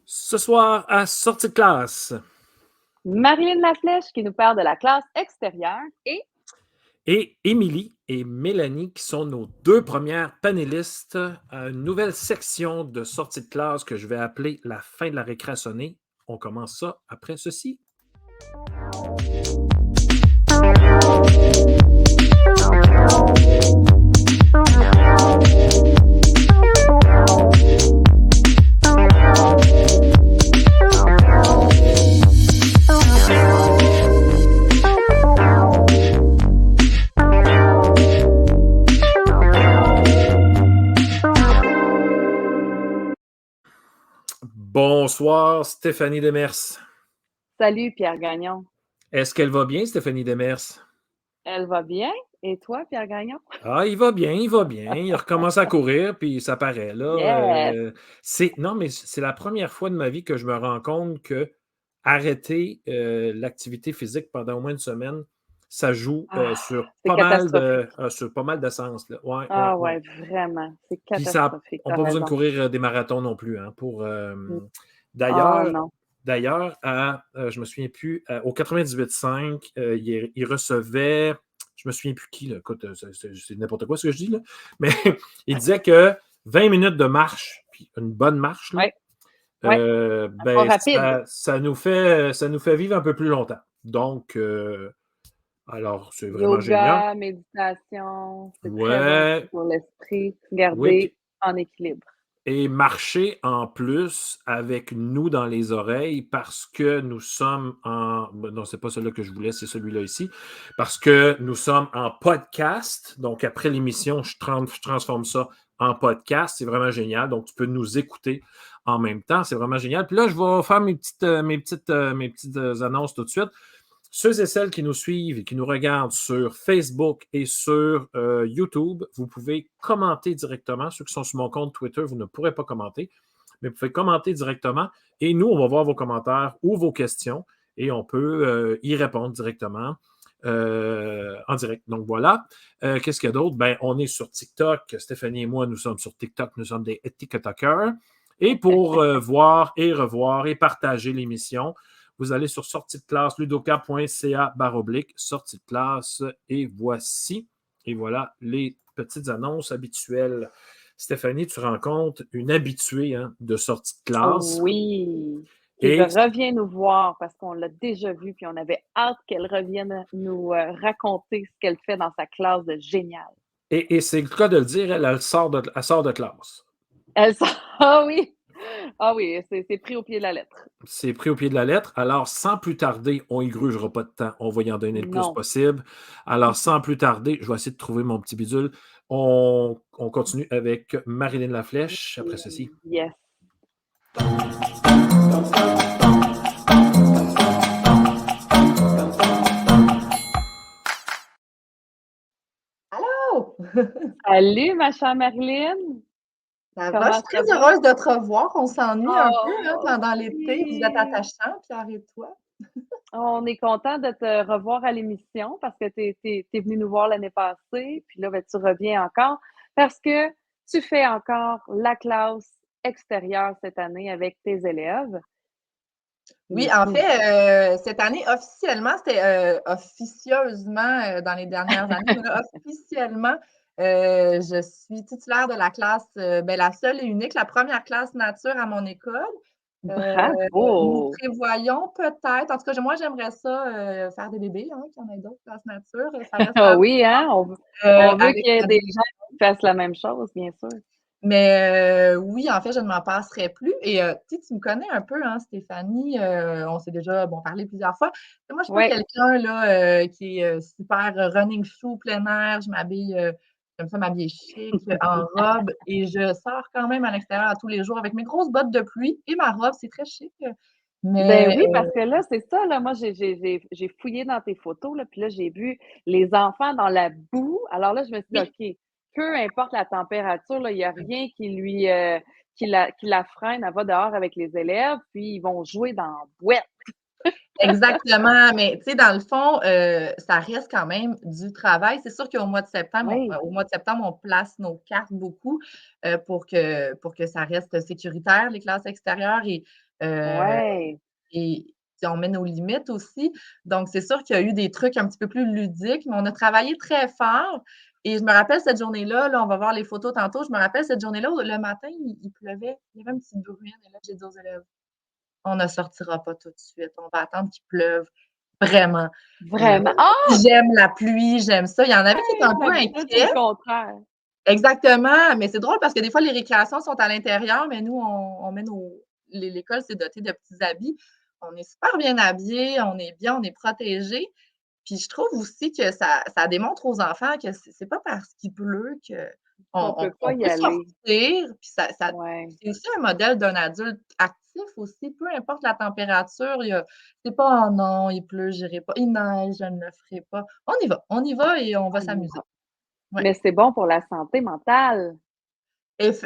Ce soir, à sortie de classe, Marilyn Laflèche qui nous parle de la classe extérieure et et Émilie et Mélanie, qui sont nos deux premières panélistes à une nouvelle section de sortie de classe que je vais appeler la fin de la récréationnée. On commence ça après ceci. Bonsoir, Stéphanie Demers. salut Pierre Gagnon. Est-ce qu'elle va bien, Stéphanie Demers? Elle va bien? Et toi, Pierre Gagnon? Ah, il va bien, il va bien. Il recommence à courir, puis ça paraît, là. Yes! Non, mais c'est la première fois de ma vie que je me rends compte que arrêter l'activité physique pendant au moins une semaine, ça joue Ah, c'est catastrophique. sur pas mal de sens, là. Ouais, ouais, Ah ouais. ouais, vraiment, c'est Puis ça catastrophique, n'a t'as pas besoin de raison. courir des marathons non plus, hein, Mm. Oh D'ailleurs, non. je me souviens plus, au 98.5, il recevait, je me souviens plus qui, là, écoute, c'est n'importe quoi ce que je dis, là, mais il disait que 20 minutes de marche, puis une bonne marche, là, Ouais, ouais, pas rapide. ça nous fait vivre un peu plus longtemps. Donc, alors, c'est vraiment génial. Yoga, méditation, c'est très bon aussi Ouais, pour l'esprit, oui, garder puis en équilibre. et marcher en plus avec nous dans les oreilles parce que nous sommes en... Non, c'est pas celui-là que je voulais, c'est celui-là ici. Parce que nous sommes en podcast. Donc, après l'émission, je transforme ça en podcast. C'est vraiment génial. Donc, tu peux nous écouter en même temps. C'est vraiment génial. Puis là, je vais faire mes petites annonces tout de suite. Ceux et celles qui nous suivent et qui nous regardent sur Facebook et sur YouTube, vous pouvez commenter directement. Ceux qui sont sur mon compte Twitter, vous ne pourrez pas commenter, mais vous pouvez commenter directement et nous, on va voir vos commentaires ou vos questions et on peut y répondre directement en direct. Donc voilà. Qu'est-ce qu'il y a d'autre? Ben, on est sur TikTok. Stéphanie et moi, nous sommes sur TikTok. Nous sommes des TikTokers. Et pour voir et revoir et partager l'émission, vous allez sur sortie de classe, ludoka.ca/, sortie de classe, et voici. Et voilà les petites annonces habituelles. Stéphanie, tu rencontres une habituée de sortie de classe. Oui, qui Et, revient nous voir parce qu'on l'a déjà vu, puis on avait hâte qu'elle revienne nous raconter ce qu'elle fait dans sa classe de génial. et c'est le cas de le dire, elle sort de classe. Elle sort, ah oui, ah oui, c'est pris au pied de la lettre. C'est pris au pied de la lettre. Alors, sans plus tarder, on y grugera pas de temps. On va y en donner le plus Non. possible. Alors, sans plus tarder, je vais essayer de trouver mon petit bidule. On continue avec Marilyn Laflèche après ceci. Yes. Allô! Salut, ma chère Marilyn. Ça va? Je Comment suis ça très va? heureuse de te revoir. On s'ennuie un peu Oh, hein, moi pendant l'été. Vous êtes aussi. attachants, Pierre et toi. On est content de te revoir à l'émission parce que tu es venu nous voir l'année passée, puis là, ben, tu reviens encore parce que tu fais encore la classe extérieure cette année avec tes élèves. Oui, Puis en vous fait, cette année, officiellement, c'était officieusement dans les dernières années, mais là, officiellement, je suis titulaire de la classe, ben, la seule et unique, la première classe nature à mon école. Nous bravo! prévoyons peut-être, en tout cas, moi, j'aimerais ça faire des bébés, hein, qu'il y en ait d'autres classes nature. Ça reste Ah à oui, hein? On veut avec qu'il y ait la des gens qui fassent la même chose, bien sûr. Mais oui, en fait, je ne m'en passerai plus. Et tu me connais un peu, hein, Stéphanie. On s'est déjà parlé plusieurs fois. Moi, je ne suis pas Oui. quelqu'un qui est super running shoe, plein air. Je m'habille, j'aime ça m'habiller chic, en robe. Et je sors quand même à l'extérieur tous les jours avec mes grosses bottes de pluie et ma robe. C'est très chic. Ben Mais oui, parce que là, c'est ça, là, moi, j'ai fouillé dans tes photos, là, puis là, j'ai vu les enfants dans la boue. Alors là, je me suis dit, oui, OK, peu importe la température, là, il n'y a rien qui la freine. Elle va dehors avec les élèves, puis ils vont jouer dans la boîte. exactement, mais tu sais, dans le fond, ça reste quand même du travail. C'est sûr qu'au mois de septembre, Oui. au mois de septembre, on place nos cartes beaucoup pour que ça reste sécuritaire, les classes extérieures. Et Ouais. Et on met nos limites aussi. Donc, c'est sûr qu'il y a eu des trucs un petit peu plus ludiques, mais on a travaillé très fort. Et je me rappelle cette journée-là, là, on va voir les photos tantôt. Je me rappelle cette journée-là où le matin, il pleuvait. Il y avait un petit bruit. Et là, j'ai dit aux élèves, on ne sortira pas tout de suite. On va attendre qu'il pleuve vraiment. Et Vraiment. Ah! j'aime la pluie, j'aime ça. Il y en avait qui étaient un peu D'habitude, c'est inquiets. le contraire. Exactement, mais c'est drôle parce que des fois, les récréations sont à l'intérieur, mais nous, on met l'école, c'est doté de petits habits. On est super bien habillés, on est bien, on est protégés. Puis je trouve aussi que ça démontre aux enfants que c'est pas parce qu'il pleut On qu'on peut pas y peut aller. sortir. Puis Ouais. c'est aussi un modèle d'un adulte actif aussi, peu importe la température. C'est pas: «Oh non, il pleut, j'irai pas. Il neige, je ne le ferai pas». On y va et on va On y s'amuser. va. Ouais. Mais c'est bon pour la santé mentale.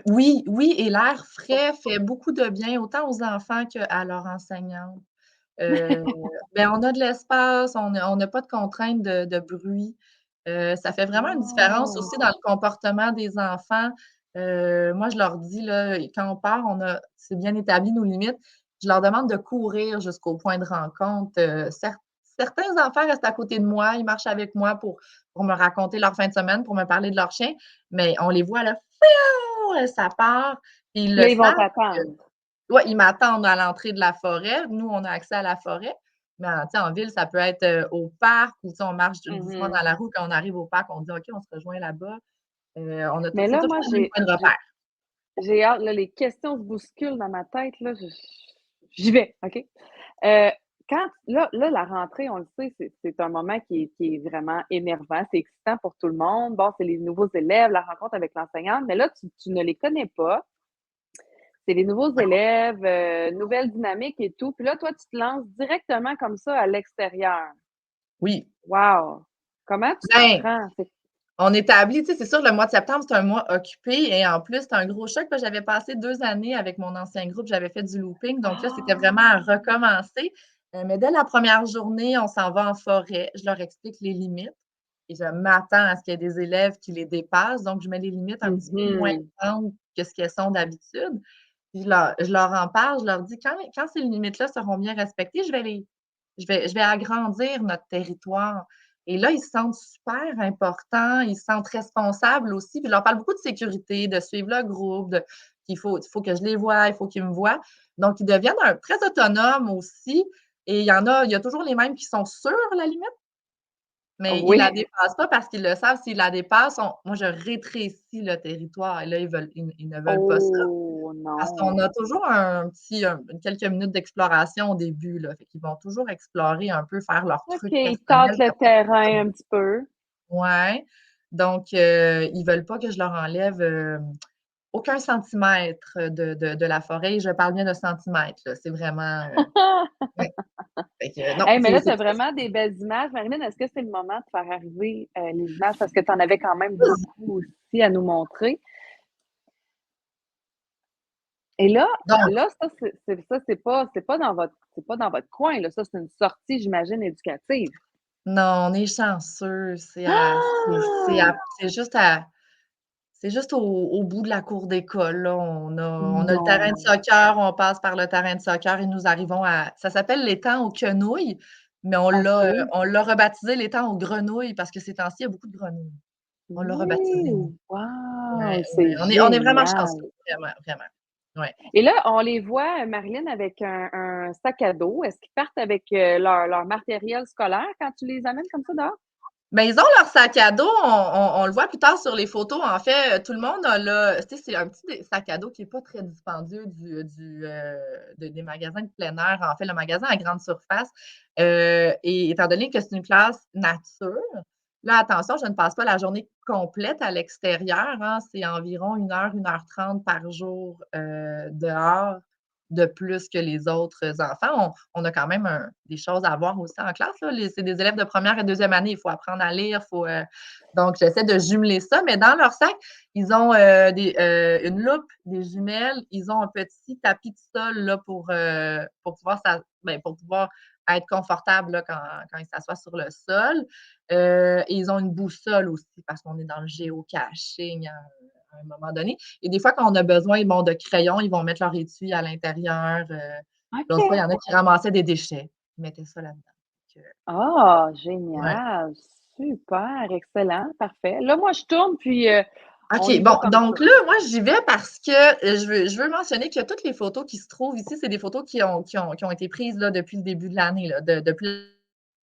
Oui, oui, et l'air frais fait beaucoup de bien autant aux enfants qu'à leurs enseignantes. Heu, on a de l'espace, on n'a pas de contraintes de bruit. Ça fait vraiment une différence Oh! aussi dans le comportement des enfants. Moi, je leur dis, là, quand on part, c'est bien établi nos limites. Je leur demande de courir jusqu'au point de rencontre. Certains enfants restent à côté de moi, ils marchent avec moi pour me raconter leur fin de semaine, pour me parler de leur chien, mais on les voit là, ça part, puis ils Puis le là, ils vont savent que t'attendre. ouais, ils m'attendent à l'entrée de la forêt. Nous, on a accès à la forêt, mais tu sais, en ville, ça peut être, au parc ou tu sais, on marche doucement Mmh. dans la rue. Quand on arrive au parc, on dit: «OK, on se rejoint là-bas». On a Mais c'est là, toujours moi, le même point de repère. j'ai hâte, là, les questions se bousculent dans ma tête, là, j'y vais, OK? Heu, quand là, la rentrée, on le sait, c'est un moment qui est vraiment énervant, c'est excitant pour tout le monde. Bon, c'est les nouveaux élèves, la rencontre avec l'enseignante, mais là, tu ne les connais pas. C'est les nouveaux élèves, nouvelle dynamique et tout. Puis là, toi, tu te lances directement comme ça à l'extérieur. Oui. Wow! Comment tu t'y Ben, prends? C'est on établit, tu sais, c'est sûr, le mois de septembre, c'est un mois occupé et en plus, c'est un gros choc parce que j'avais passé 2 années avec mon ancien groupe, j'avais fait du looping, donc là, c'était vraiment à ah! recommencer. Mais dès la première journée, on s'en va en forêt. Je leur explique les limites et je m'attends à ce qu'il y ait des élèves qui les dépassent, donc je mets les limites un petit peu moins Mmh. grandes que ce qu'elles sont d'habitude. Puis je leur en parle, je leur dis: «Quand ces limites-là seront bien respectées, je vais agrandir notre territoire». Et là, ils se sentent super importants, ils se sentent responsables aussi. Puis je leur parle beaucoup de sécurité, de suivre le groupe, qu'il faut que je les voie, il faut qu'ils me voient. Donc, ils deviennent très autonomes aussi. Et il y a toujours les mêmes qui sont sur la limite, mais ils la Oui. dépassent pas parce qu'ils le savent, s'ils la dépassent, moi, je rétrécis le territoire et là, ils ne veulent pas ça. Oh Parce qu'on non! a toujours quelques minutes d'exploration au début, là. Fait qu'ils vont toujours explorer un peu, faire leurs OK, trucs ils tâtent personnels le comme terrain un petit peu. ouais. Donc, ils veulent pas que je leur enlève, aucun centimètre de la forêt. Je parle bien de centimètres, là. C'est vraiment, ouais. Fait que non, Hey, mais c'est là, tu c'est as très vraiment des belles images. Marilyn, est-ce que c'est le moment de faire arriver, les images? Parce que tu en avais quand même beaucoup aussi à nous montrer. Et donc là, c'est pas dans votre coin, là. Ça, c'est une sortie, j'imagine, éducative. non, on est chanceux. Ah! C'est juste au bout de la cour d'école, là. On a le terrain de Non. soccer, on passe par le terrain de soccer et nous arrivons à ça s'appelle l'étang aux quenouilles, mais OK. on l'a rebaptisé l'étang aux grenouilles parce que ces temps-ci, il y a beaucoup de grenouilles. On l'a rebaptisé, nous. Oui! Ouais, Wow! ouais, C'est on est vraiment génial. chanceux, vraiment, vraiment. Ouais. Et là, on les voit, Marilyn, avec un sac à dos. Est-ce qu'ils partent avec, leur matériel scolaire quand tu les amènes comme ça dehors? Ben, ils ont leur sac à dos, on le voit plus tard sur les photos. En fait, tout le monde a là tu sais, c'est un petit sac à dos qui est pas très dispendieux des magasins de plein air. En fait, le magasin à grande surface, et étant donné que c'est une classe nature, là, attention, je ne passe pas la journée complète à l'extérieur, hein. C'est environ 1 heure 30 par jour, dehors de plus que les autres enfants. On a quand même des choses à voir aussi en classe, là. C'est des élèves de première et deuxième année. Il faut apprendre à lire, donc j'essaie de jumeler ça, mais dans leur sac, ils ont, une loupe, des jumelles, ils ont un petit tapis de sol là pour pouvoir pour pouvoir être confortable là quand ils s'assoient sur le sol. Et ils ont une boussole aussi parce qu'on est dans le géocaching, à un moment donné. Et des fois, quand on a besoin, bon, de crayons, ils vont mettre leur étui à l'intérieur. L'autre fois, il y OK. en a qui ramassaient des déchets, ils mettaient ça là-dedans. Donc, Ah! ouais. Génial! Super! Excellent, parfait. Là, moi, je tourne, puis on OK, y va bon, comme ça. donc là, moi, j'y vais parce que, je veux mentionner que toutes les photos qui se trouvent ici, c'est des photos qui ont été prises, là, depuis le début de l'année, là, depuis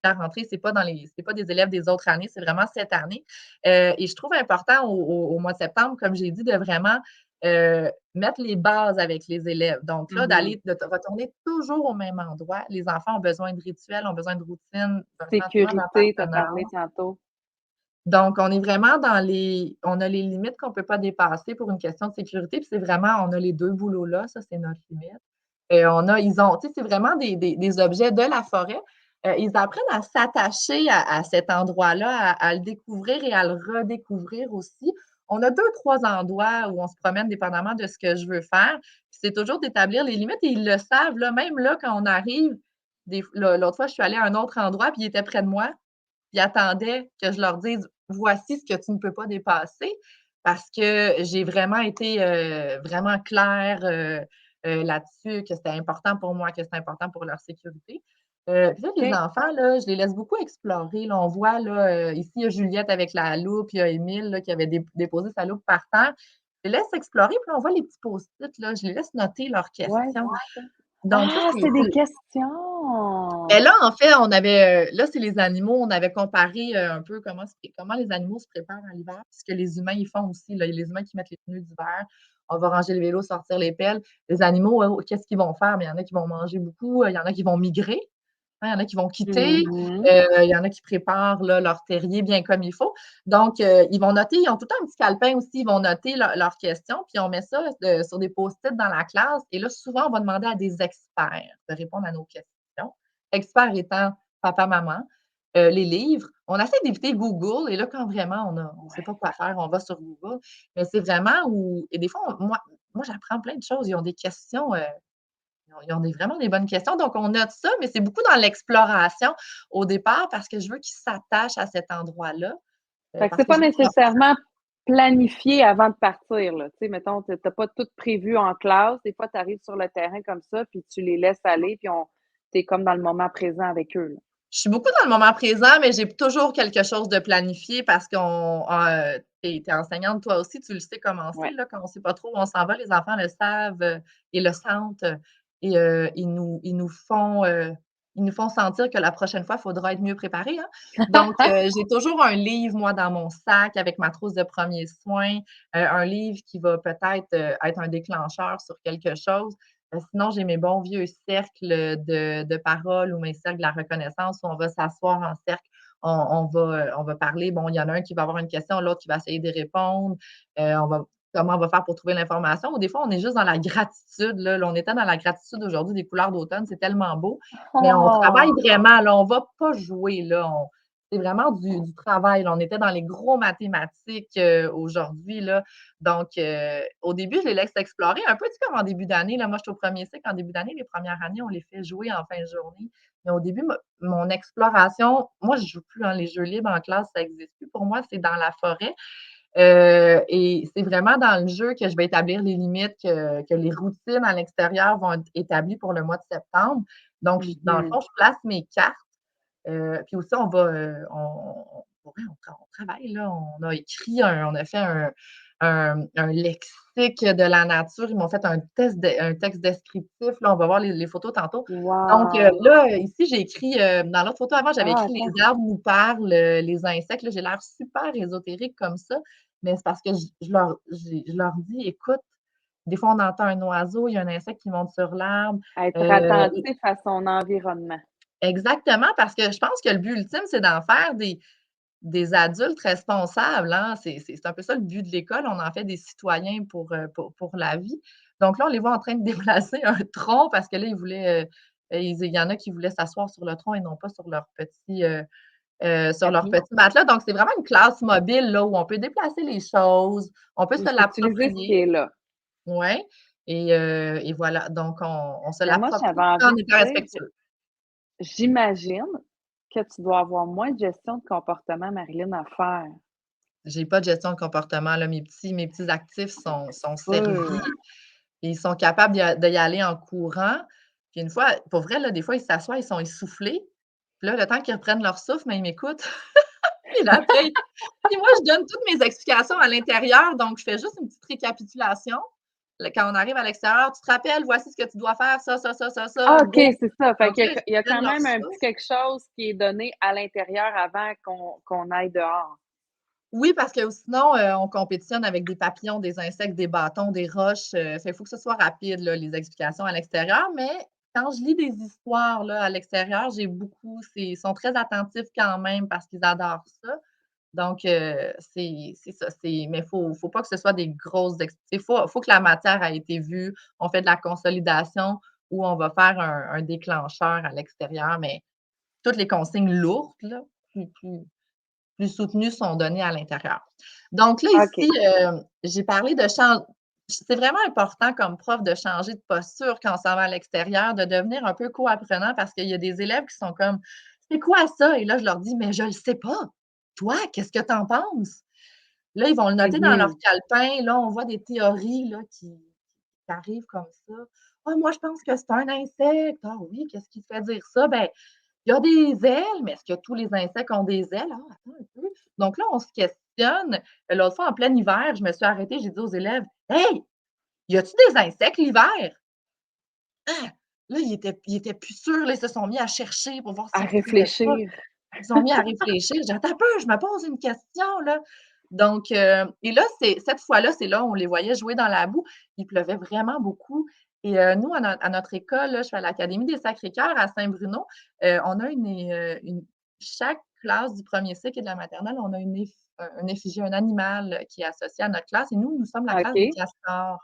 la rentrée. C'est pas des élèves des autres années, c'est vraiment cette année. Et je trouve important au mois de septembre, comme j'ai dit, de vraiment, mettre les bases avec les élèves. Donc là, Mmh. de retourner toujours au même endroit. Les enfants ont besoin de rituels, ont besoin de routine, d'un sentiment Sécurité, tu as parlé d'appartenance. tantôt. Donc, on est vraiment on a les limites qu'on ne peut pas dépasser pour une question de sécurité, puis c'est vraiment on a les 2 boulots-là, ça, c'est notre limite. Et ils ont tu sais, c'est vraiment des objets de la forêt. Ils apprennent à s'attacher à cet endroit-là, à le découvrir et à le redécouvrir aussi. On a 2, 3 endroits où on se promène dépendamment de ce que je veux faire. Puis c'est toujours d'établir les limites et ils le savent, là, même là, quand on arrive, l'autre fois, je suis allée à un autre endroit, puis ils étaient près de moi. Ils attendaient que je leur dise: «Voici ce que tu ne peux pas dépasser», parce que j'ai vraiment été, vraiment claire, là-dessus, que c'était important pour moi, que c'était important pour leur sécurité. Puis là, les OK. enfants, là, je les laisse beaucoup explorer, là. On voit, là, ici, il y a Juliette avec la loupe, il y a Émile, là, qui avait déposé sa loupe par terre. Je les laisse explorer, puis là, on voit les petits post-it, là, je les laisse noter leurs Ouais, questions. c'est ça. Donc ça, Ah, c'est c'est des c'est questions! ben là, en fait, on avait, là, c'est les animaux. On avait comparé, un peu comment les animaux se préparent à l'hiver, puis ce que les humains, ils font aussi, là. Il y a les humains qui mettent les pneus d'hiver, on va ranger le vélo, sortir les pelles. Les animaux, qu'est-ce qu'ils vont faire? Mais il y en a qui vont manger beaucoup, il y en a qui vont migrer, hein, il y en a qui vont quitter, Mmh. il y en a qui préparent, là, leur terrier bien comme il faut. Donc, ils vont noter, ils ont tout le temps un petit calepin aussi, ils vont noter leurs questions, puis on met ça, sur des post-it dans la classe et là, souvent, on va demander à des experts de répondre à nos questions. Experts étant papa, maman, les livres. On essaie d'éviter Google et là, quand vraiment on ne sait Ouais. pas quoi faire, on va sur Google. Mais c'est vraiment où et des fois, moi, j'apprends plein de choses. Ils ont des questions, ils ont vraiment des bonnes questions. Donc, on note ça, mais c'est beaucoup dans l'exploration au départ parce que je veux qu'ils s'attachent à cet endroit-là, Fait que parce c'est que pas je veux qu'ils nécessairement planifié avant de partir, là. Tu sais, mettons, tu as pas tout prévu en classe. Des fois, tu arrives sur le terrain comme ça, puis tu les laisses aller, puis tu es comme dans le moment présent avec eux, là. Je suis beaucoup dans le moment présent, mais j'ai toujours quelque chose de planifié parce tu es enseignante toi aussi, tu le sais comment c'est Ouais. là, quand on ne sait pas trop où on s'en va, les enfants le savent, et le sentent, et ils nous font sentir que la prochaine fois, il faudra être mieux préparé, hein. Donc, j'ai toujours un livre, moi, dans mon sac avec ma trousse de premiers soins, un livre qui va peut-être, être un déclencheur sur quelque chose. Sinon, j'ai mes bons vieux cercles de parole ou mes cercles de la reconnaissance où on va s'asseoir en cercle, on va parler. Bon, il y en a un qui va avoir une question, l'autre qui va essayer de répondre. Comment on va faire pour trouver l'information? Ou des fois, on est juste dans la gratitude, là. Là, on était dans la gratitude aujourd'hui des couleurs d'automne, c'est tellement beau. Mais on travaille Oh! vraiment, là, on va pas jouer, là. C'est vraiment du travail, là. On était dans les gros mathématiques, aujourd'hui, là. Donc, au début, je les laisse explorer, un peu, tu sais, comme en début d'année, là. Moi, je suis au premier cycle. En début d'année, les premières années, on les fait jouer en fin de journée. Mais au début, mon exploration, moi, je joue plus, hein, les jeux libres en classe, ça existe plus. Pour moi, c'est dans la forêt. Et c'est vraiment dans le jeu que je vais établir les limites, que les routines à l'extérieur vont être établies pour le mois de septembre. Donc, dans le Mmh. fond, je place mes cartes. Puis aussi, pour vrai, on travaille, là. On a fait un lexique de la nature. Ils m'ont fait un texte descriptif, là. On va voir les photos tantôt. Donc, Wow! là, ici, j'ai écrit, dans l'autre photo avant, j'avais Ah, écrit: attends. «Les arbres nous parlent, les insectes». Là, j'ai l'air super ésotérique comme ça, mais c'est parce que je leur dis: «Écoute, des fois, on entend un oiseau, il y a un insecte qui monte sur l'arbre». Être Heu attentif à son environnement. Exactement, parce que je pense que le but ultime, c'est d'en faire des adultes responsables, hein. C'est un peu ça le but de l'école, on en fait des citoyens pour la vie. Donc là, on les voit en train de déplacer un tronc parce que là, il y en a qui voulaient s'asseoir sur le tronc et non pas sur leur Tapis. petit matelas. Donc c'est vraiment une classe mobile, là, où on peut déplacer les choses, on peut Il se faut utiliser ce qui l'approprier. est là. Ouais, et voilà, donc on se Mais moi, l'approprie j'avais tout en envie de étant dire, respectueux. j'imagine que tu dois avoir moins de gestion de comportement, Marilyn, à faire. J'ai pas de gestion de comportement, là. Mes petits actifs sont servis Sûr. et ils sont capables d'y aller en courant. Puis une fois, pour vrai, là, des fois, ils s'assoient, ils sont essoufflés. Puis là, le temps qu'ils reprennent leur souffle, mais ils m'écoutent. Puis là, après, puis moi, je donne toutes mes explications à l'intérieur, donc je fais juste une petite récapitulation. Là, quand on arrive à l'extérieur, tu te rappelles, voici ce que tu dois faire, Ah, ça, OK, go. c'est ça. Fait Donc qu'il là, y a ils quand prennent leur même un petit souffle. quelque chose qui est donné à l'intérieur avant qu'on aille dehors. Oui, parce que sinon, on compétitionne avec des papillons, des insectes, des bâtons, des roches, fait il faut que ce soit rapide, là, les explications à l'extérieur, mais quand je lis des histoires, là, à l'extérieur, j'ai beaucoup ils sont très attentifs quand même parce qu'ils adorent ça. Donc c'est ça, mais faut pas que ce soit des grosses il faut que la matière a été vue. On fait de la consolidation ou on va faire un déclencheur à l'extérieur, mais toutes les consignes lourdes, là, plus soutenues sont données à l'intérieur. Donc là, OK. ici, j'ai parlé de c'est vraiment important comme prof de changer de posture quand on s'en va à l'extérieur, de devenir un peu co-apprenant parce qu'il y a des élèves qui sont comme: «C'est quoi ça?» Et là, je leur dis: «Mais je le sais pas. Toi, qu'est-ce que tu en penses?» Là, ils vont le noter dans leur Mmh. calepin. Là, on voit des théories là, qui arrivent comme ça. «Ah, moi, je pense que c'est un insecte. Ah oui, qu'est-ce qui te fait dire ça?» «Ben, il y a des ailes, mais est-ce que tous les insectes ont des ailes? Ah, attends un peu.» Donc là, on se questionne. L'autre fois, en plein hiver, je me suis arrêtée, j'ai dit aux élèves: «Hey, y a-tu des insectes l'hiver?» Ah! Là, ils étaient plus sûrs, là, ils se sont mis à chercher pour voir À s'ils retrouvaient pas. réfléchir. Ils se sont mis à réfléchir. J'ai dit: «Attends un peu, je me pose une question, là.» Donc, et là, cette fois-là, c'est là où on les voyait jouer dans la boue. Il pleuvait vraiment beaucoup et nous, à notre école, là, je suis à l'Académie des Sacré-Cœur à Saint-Bruno, on a chaque classe du premier cycle et de la maternelle, on a une effigie, un animal qui est associé à notre classe et nous sommes la classe des OK. castors.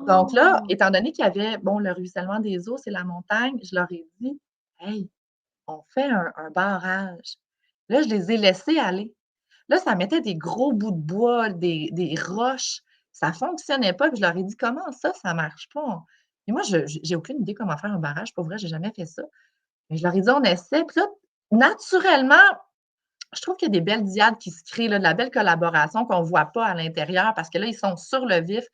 Donc là, Ah! étant donné qu'il y avait, bon, le ruissellement des eaux, c'est la montagne, je leur ai dit: «Hey, on fait un barrage.» Là, je les ai laissés aller. Là, ça mettait des gros bouts de bois, des roches. Ça fonctionnait pas, puis je leur ai dit: «Comment ça, ça marche pas?» Et moi, je j'ai aucune idée comment faire un barrage, pour vrai, j'ai jamais fait ça. Mais je leur ai dit: «On essaie.» Puis là, naturellement, je trouve qu'il y a des belles diades qui se créent, là, de la belle collaboration qu'on voit pas à l'intérieur parce que là, ils sont sur le vif.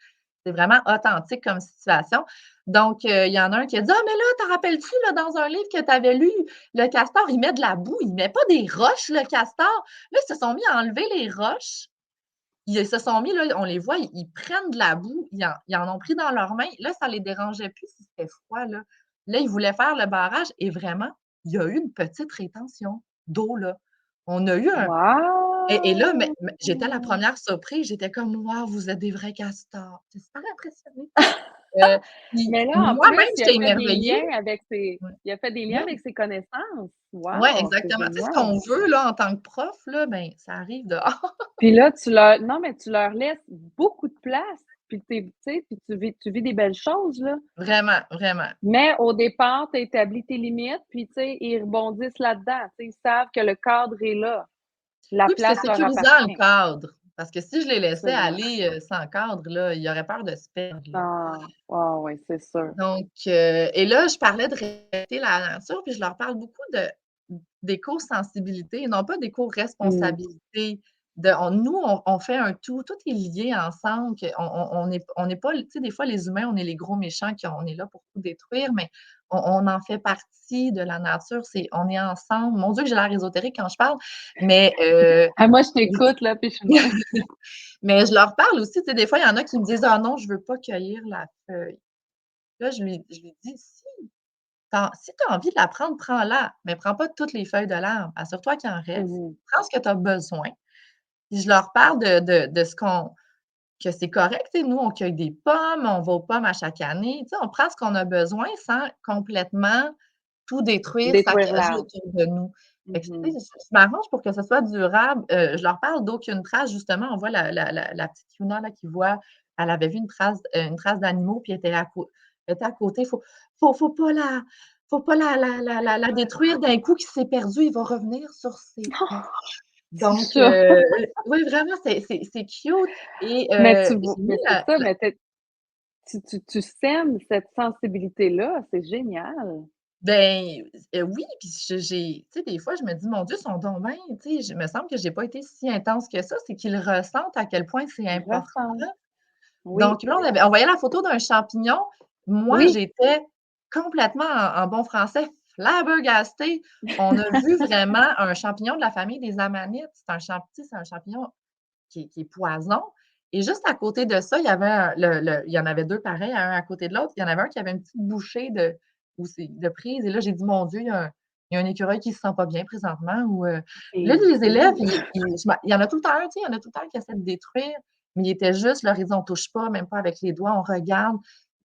C'est vraiment authentique comme situation. Donc, il y en a un qui a dit: «Ah, mais là, te rappelles-tu, là, dans un livre que tu avais lu, le castor, il met de la boue, il met pas des roches, le castor.» Là, ils se sont mis à enlever les roches. Ils se sont mis, là, on les voit, ils prennent de la boue, ils en ont pris dans leurs mains. Là, ça les dérangeait plus si c'était froid, là. Là, ils voulaient faire le barrage et vraiment, il y a eu une petite rétention d'eau, là. On a eu un et là, mais Wow! j'étais la première surprise, j'étais comme: «Waouh, vous êtes des vrais castors!» J'étais super impressionnée. Heu, Puis Mais là, en plus, moi-même, j'étais émerveillée. Ouais. il a fait des liens Ouais, avec ses connaissances. ouais, Wow, c'est exactement. Tu sais, ce génial. qu'on veut, là, en tant que prof, là, ben, ça arrive dehors. Puis là, tu leur non, mais tu leur laisses beaucoup de place, puis tu sais, puis tu vis des belles choses, là. Vraiment, vraiment. Mais au départ, tu as établi tes limites, puis tu sais, ils rebondissent là-dedans. Tu sais, ils savent que le cadre est là. La Oui, puis c'est place leur sécurisant le appartient. cadre, parce que si je les laissais Absolument. aller, sans cadre, là, ils auraient peur de se perdre, là. Ah, ah oui, c'est sûr. Donc, et là, je parlais de respecter la nature, puis je leur parle beaucoup d'éco-sensibilité et non pas Mmh. d'éco-responsabilité. On fait un tout est lié ensemble, on n'est pas, tu sais, des fois, les humains, on est les gros méchants on est là pour tout détruire, mais on en fait partie de la nature, on est ensemble. Mon Dieu, que j'ai l'air ésotérique quand je parle, mais Ah, moi, je t'écoute, là, puis je suis de même. mais je leur parle aussi, tu sais, des fois, il y en a qui me disent: «Ah non, je veux pas cueillir la feuille.» Là, je lui dis: Si tu as envie de la prendre, prends-la, mais prends pas toutes les feuilles de l'arbre. Assure-toi qu'il en reste. Mmh. Prends ce que tu as besoin.» Puis je leur parle de ce qu'on que c'est correct, tu sais, nous, on cueille des pommes, on va aux pommes à chaque année. Tu sais, on prend ce qu'on a besoin sans complètement tout détruire, Détruire saccager l'arbre. autour de nous. Fait que, tu sais, Mmh. je m'arrange pour que ce soit durable. Je leur parle d'aucune trace, justement. On voit la petite Yuna là, qui voit, elle avait vu une trace d'animaux, puis elle était à côté. Faut pas la détruire d'un coup qui s'est perdu, il va revenir sur ses pas. Petit Donc, chat. oui, vraiment, c'est cute et Mais tu vois j'ai mis mais c'est ça, mais tu sèmes cette sensibilité-là, c'est génial. ben, oui, puis tu sais, des fois, je me dis: «Mon Dieu, ils sont donc bien», tu sais, je me semble que j'ai pas été si intense que ça, c'est qu'ils ressentent à quel point c'est Ils important. ressentent. Oui, Donc là, on voyait la photo d'un champignon. Moi, oui, j'étais complètement, en bon français, flabbergastés. On a vu vraiment un champignon de la famille des amanites. C'est un champignon qui est poison. Et juste à côté de ça, il y avait il y en avait 2 pareils, un à côté de l'autre. Il y en avait un qui avait une petite bouchée de prise. Et là, j'ai dit: «Mon Dieu, il y a un écureuil qui se sent pas bien présentement» là, Et les élèves, il y en a tout le temps un, tu sais, il y en a tout le temps qui essaie de détruire, mais il était juste, je leur ai dit: «On touche pas, même pas avec les doigts, on regarde».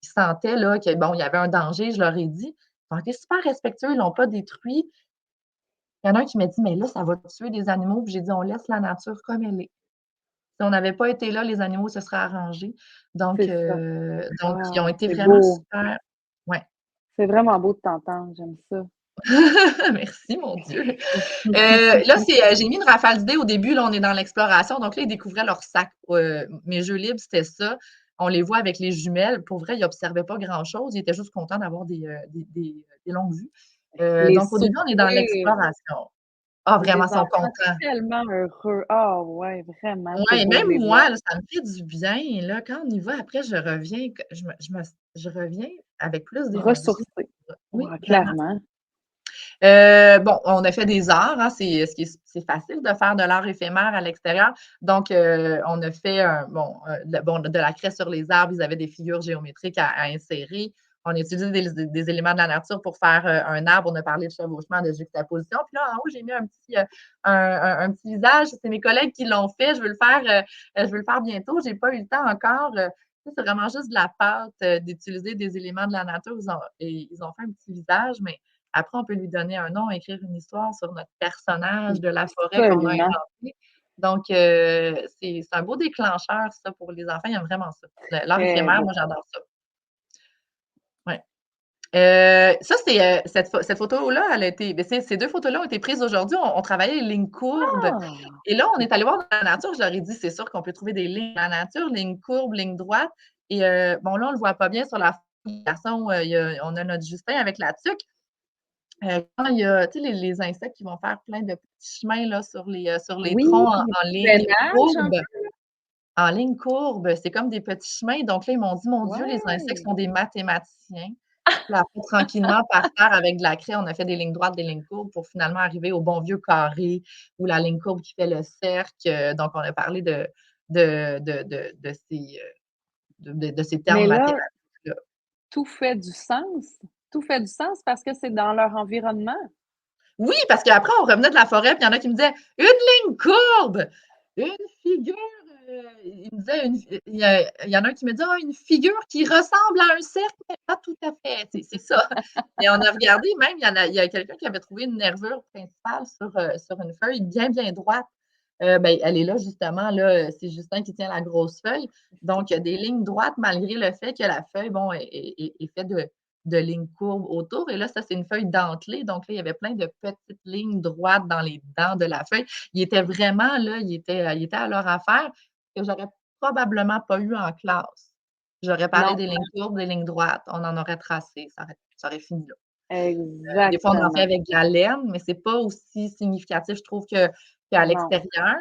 Ils sentaient là que bon, il y avait un danger, je leur ai dit. Ils ont été super respectueux, ils l'ont pas détruit. Il y en a un qui m'a dit: «Mais là, ça va tuer des animaux». Puis j'ai dit: «On laisse la nature comme elle est». Si on n'avait pas été là, les animaux se seraient arrangés. Donc, c'est ça. ils ont Ah, été c'est vraiment beau. super. Ouais. C'est vraiment beau de t'entendre, j'aime ça. Merci, mon Dieu. Là, j'ai mis une rafale d'idées au début. Là, on est dans l'exploration. Donc là, ils découvraient leur sac. Mes jeux libres, c'était ça. On les voit avec les jumelles. Pour vrai, ils n'observaient pas grand-chose. Ils étaient juste contents d'avoir des longues vues. Les Donc, au début, on est dans souliers, l'exploration. Ah, les vraiment, ils sont enfants contents. tellement heureux. Ah ouais, vraiment, c'est Ouais, et beau de même les moi, voir. là, ça me fait du bien. Là, quand on y va, après, je reviens, je reviens avec plus d'énergie. Ressourcés. Oui, Ouais, vraiment. clairement. Bon, on a fait des arts, hein, c'est facile de faire de l'art éphémère à l'extérieur. Donc, on a fait de la craie sur les arbres. Ils avaient des figures géométriques à insérer. On a utilisé des éléments de la nature pour faire un arbre. On a parlé de chevauchement, de juxtaposition. Puis là, en haut, j'ai mis un petit visage. C'est mes collègues qui l'ont fait. Je veux le faire bientôt. Je n'ai pas eu le temps encore. C'est vraiment juste de la pâte, d'utiliser des éléments de la nature. Ils ont fait un petit visage, mais après, on peut lui donner un nom, écrire une histoire sur notre personnage de la forêt qu'on a Absolument. inventé. Donc, c'est un beau déclencheur, ça, pour les enfants. Ils aiment vraiment ça. L'art éphémère, Beau. moi, j'adore ça. Ouais. Ça, cette photo-là, elle a été, ces 2 photos-là ont été prises aujourd'hui. On travaillait les lignes courbes. Ah! Et là, on est allé voir dans la nature. Je leur ai dit, c'est sûr qu'on peut trouver des lignes dans la nature, lignes courbes, lignes droites. Et bon, là, on ne le voit pas bien sur la photo. On a notre Justin avec la tuque. Quand il y a, tu sais, les insectes qui vont faire plein de petits chemins là, sur les Oui, troncs des en petits ligne veinages un courbe. peu. En ligne courbe, c'est comme des petits chemins. Donc là, ils m'ont dit: «Mon Dieu, les insectes Ouais. sont des mathématiciens». Puis après, tranquillement, par terre, avec de la craie, on a fait des lignes droites, des lignes courbes pour finalement arriver au bon vieux carré ou la ligne courbe qui fait le cercle. Donc, on a parlé de ces termes Mais là, mathématiques-là. tout fait du sens. Tout fait du sens parce que c'est dans leur environnement. Oui, parce qu'après, on revenait de la forêt, puis il y en a qui me disaient: «Une ligne courbe, une figure», il me disait il y en a un qui me dit: «Ah, une figure qui ressemble à un cercle, mais pas tout à fait». C'est ça. Et on a regardé, même, il y a quelqu'un qui avait trouvé une nervure principale sur une feuille bien, bien droite. Elle est là justement, là, c'est Justin qui tient la grosse feuille. Donc, il y a des lignes droites malgré le fait que la feuille, bon, est faite de lignes courbes autour. Et là, ça, c'est une feuille dentelée. Donc là, il y avait plein de petites lignes droites dans les dents de la feuille. Il était vraiment là, il était à leur affaire que j'aurais probablement pas eu en classe. J'aurais parlé Non, des lignes courbes, des lignes droites. On en aurait tracé, ça aurait fini là. Des fois, on en fait exactement. avec de la laine, mais c'est pas aussi significatif, je trouve, qu'à Non. l'extérieur.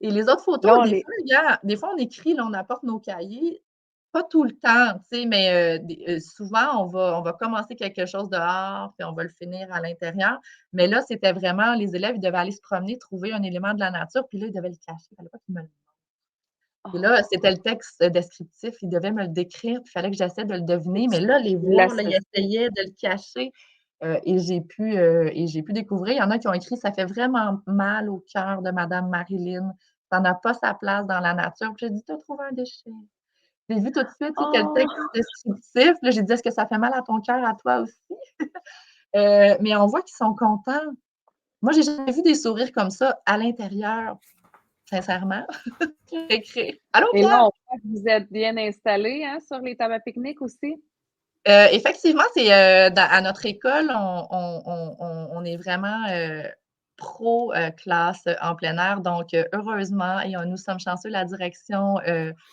Et les autres Là, photos, on des les fois, regarde, des fois, on écrit, là, on apporte nos cahiers. Pas tout le temps, tu sais, mais souvent, on va commencer quelque chose dehors, puis on va le finir à l'intérieur. Mais là, c'était vraiment les élèves, ils devaient aller se promener, trouver un élément de la nature, puis là, ils devaient le cacher. Il fallait pas qu'ils me le Et là, oh, c'était le texte descriptif, ils devaient me le décrire, puis il fallait que j'essaie de le et deviner. tu Mais là, les voir, là, ils l'associes. essayaient de le cacher, et j'ai pu découvrir. Il y en a qui ont écrit: «Ça fait vraiment mal au cœur de madame Marilyn. Ça n'a pas sa place dans la nature». Puis j'ai dit: «Tu as trouvé un déchet». J'ai vu tout de suite, tu sais, que le texte Oh! descriptif, là, j'ai dit: «Est-ce que ça fait mal à ton cœur à toi aussi?» Mais on voit qu'ils sont contents. Moi, j'ai jamais vu des sourires comme ça à l'intérieur, sincèrement. Écrire: «Allô Et là, Pierre?» on voit que vous êtes bien installés, hein, sur les tables à pique-nique aussi? Effectivement, à notre école, on est vraiment, pro, classe, en plein air. Donc, heureusement et nous sommes chanceux, la direction,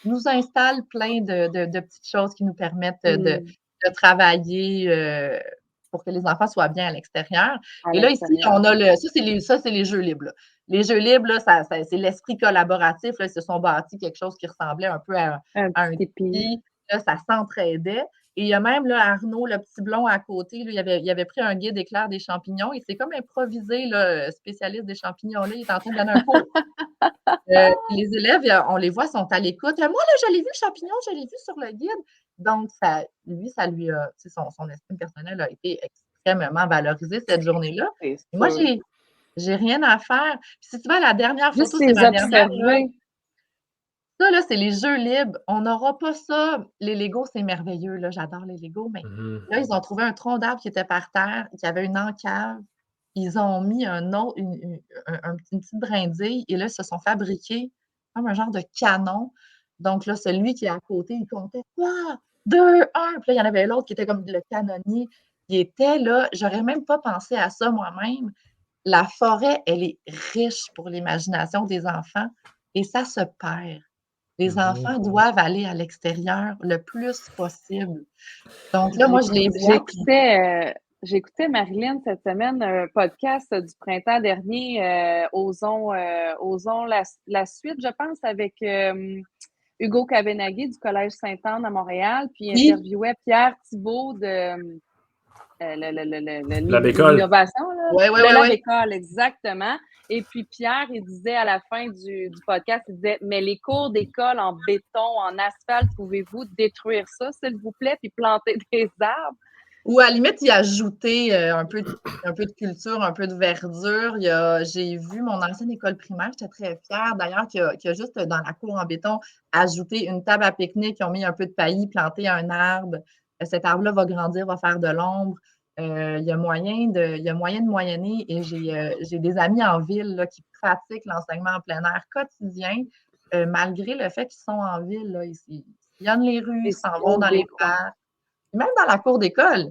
nous installe plein de petites choses qui nous permettent, Mmh, de travailler, pour que les enfants soient bien à l'extérieur. à Et là, ici, l'extérieur. on a ça, c'est les jeux libres, là. Les jeux libres, là, c'est l'esprit collaboratif, là. Ils se sont bâtis quelque chose qui ressemblait un peu Un à petit un épi. tipi. Là, ça s'entraidait. Et il y a même là, Arnaud, le petit blond à côté, là, il avait pris un guide éclair des champignons et c'est comme improvisé, là, spécialiste des champignons. Là, il est en train de donner un cours. Les élèves, on les voit, sont à l'écoute. Moi, là, je l'ai vu, le champignon, je l'ai vu sur le guide. Donc, ça lui a, son estime personnelle a été extrêmement valorisée cette journée-là. C'est Et moi, sûr. j'ai rien à faire. Puis si tu vois, la dernière Juste photo, c'est les ma dernière, là. observer. Ça, là, c'est les jeux libres. On n'aura pas ça. Les Legos, c'est merveilleux, là. J'adore les Legos, mais là, ils ont trouvé un tronc d'arbre qui était par terre, qui avait une encave. Ils ont mis une petite brindille et là, ils se sont fabriqués comme un genre de canon. Donc là, celui qui est à côté, il comptait 3, 2, 1. Puis là, il y en avait l'autre qui était comme le canonnier. Il était là, j'aurais même pas pensé à ça moi-même. La forêt, elle est riche pour l'imagination des enfants et ça se perd. Les enfants doivent aller à l'extérieur le plus possible. Donc là, moi, je les vois. J'écoutais Marilyn cette semaine, un podcast du printemps dernier, Osons la suite, je pense, avec Hugo Cabenagui du Collège Sainte-Anne à Montréal, puis il Oui, interviewait Pierre Thibault de La bécole. l'innovation, là, ouais, ouais, de ouais, la ouais. bécole, exactement. Et puis Pierre, il disait à la fin du podcast, il disait, mais les cours d'école en béton, en asphalte, pouvez-vous détruire ça, s'il vous plaît, puis planter des arbres? Ou à la limite, y ajouter un peu de culture, un peu de verdure. J'ai vu mon ancienne école primaire, j'étais très fière d'ailleurs, qui a juste dans la cour en béton ajouté une table à pique-nique, ils ont mis un peu de paillis, planté un arbre. Cet arbre-là va grandir, va faire de l'ombre. Il y a moyen de moyenner et j'ai des amis en ville là, qui pratiquent l'enseignement en plein air quotidien, malgré le fait qu'ils sont en ville. Là, ils sillonnent les rues, ils Des s'en vont beaux dans les décoins. parcs. Même dans la cour d'école.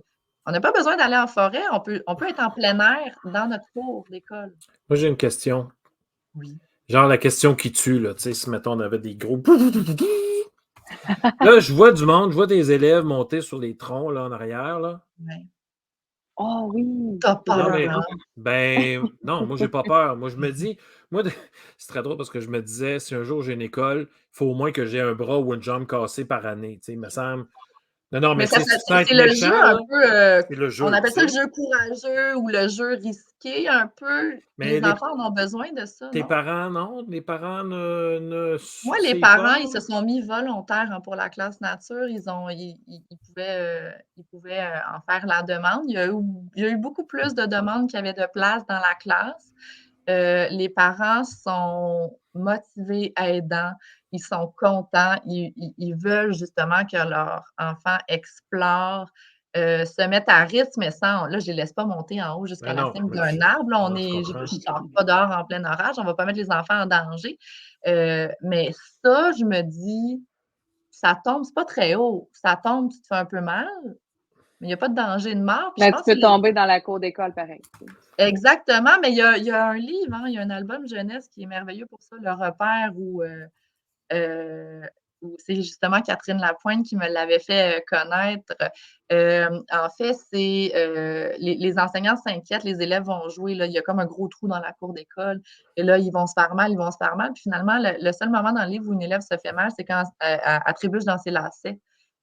On n'a pas besoin d'aller en forêt, on peut être en plein air dans notre cour d'école. Moi, j'ai une question. Oui. Genre la question qui tue, là. Tu sais, si, mettons, on avait des gros... Là, je vois du monde, je vois des élèves monter sur les troncs, là, en arrière, là. Ouais. Oh oui! T'as C'est Non, peur, mais... hein? Ben, non, moi, j'ai pas peur. Moi, je me dis... Moi, c'est très drôle parce que je me disais, si un jour j'ai une école, il faut au moins que j'ai un bras ou une jambe cassée par année. Tu sais, il me semble... Non, non, mais Mais tu sais, sans être c'est le jeu méchant, un là, peu, c'est le on jeu, tu appelle ça le sais. jeu courageux ou le jeu risqué un peu. Mais Les enfants en ont besoin de ça, tes non? parents, non? Les parents ne Moi, les s'essayent pas? parents, ils se sont mis volontaires, hein, pour la classe nature. Ils pouvaient, en faire la demande. Il y a eu beaucoup plus de demandes qu'il y avait de place dans la classe. Les parents sont motivés, aidants, ils sont contents, ils veulent justement que leur enfant explore, se mette à rythme, mais sans là, je les laisse pas monter en haut jusqu'à Ben la non, cime moi, d'un arbre, là, je comprends. je sors pas dehors en plein orage, on va pas mettre les enfants en danger. Mais ça, je me dis, ça tombe, c'est pas très haut, ça tombe, tu te fais un peu mal, mais il y a pas de danger de mort, puis je Mais tu pense que peux tomber dans la cour d'école pareil. exactement, mais il y a un livre, hein, il y a un album jeunesse qui est merveilleux pour ça, Le Repère, euh, où c'est justement Catherine Lapointe qui me l'avait fait connaître. En fait, c'est les enseignants s'inquiètent, les élèves vont jouer, là, il y a comme un gros trou dans la cour d'école, et là, ils vont se faire mal, ils vont se faire mal. Puis finalement, le seul moment dans le livre où une élève se fait mal, c'est quand elle trébuche dans ses lacets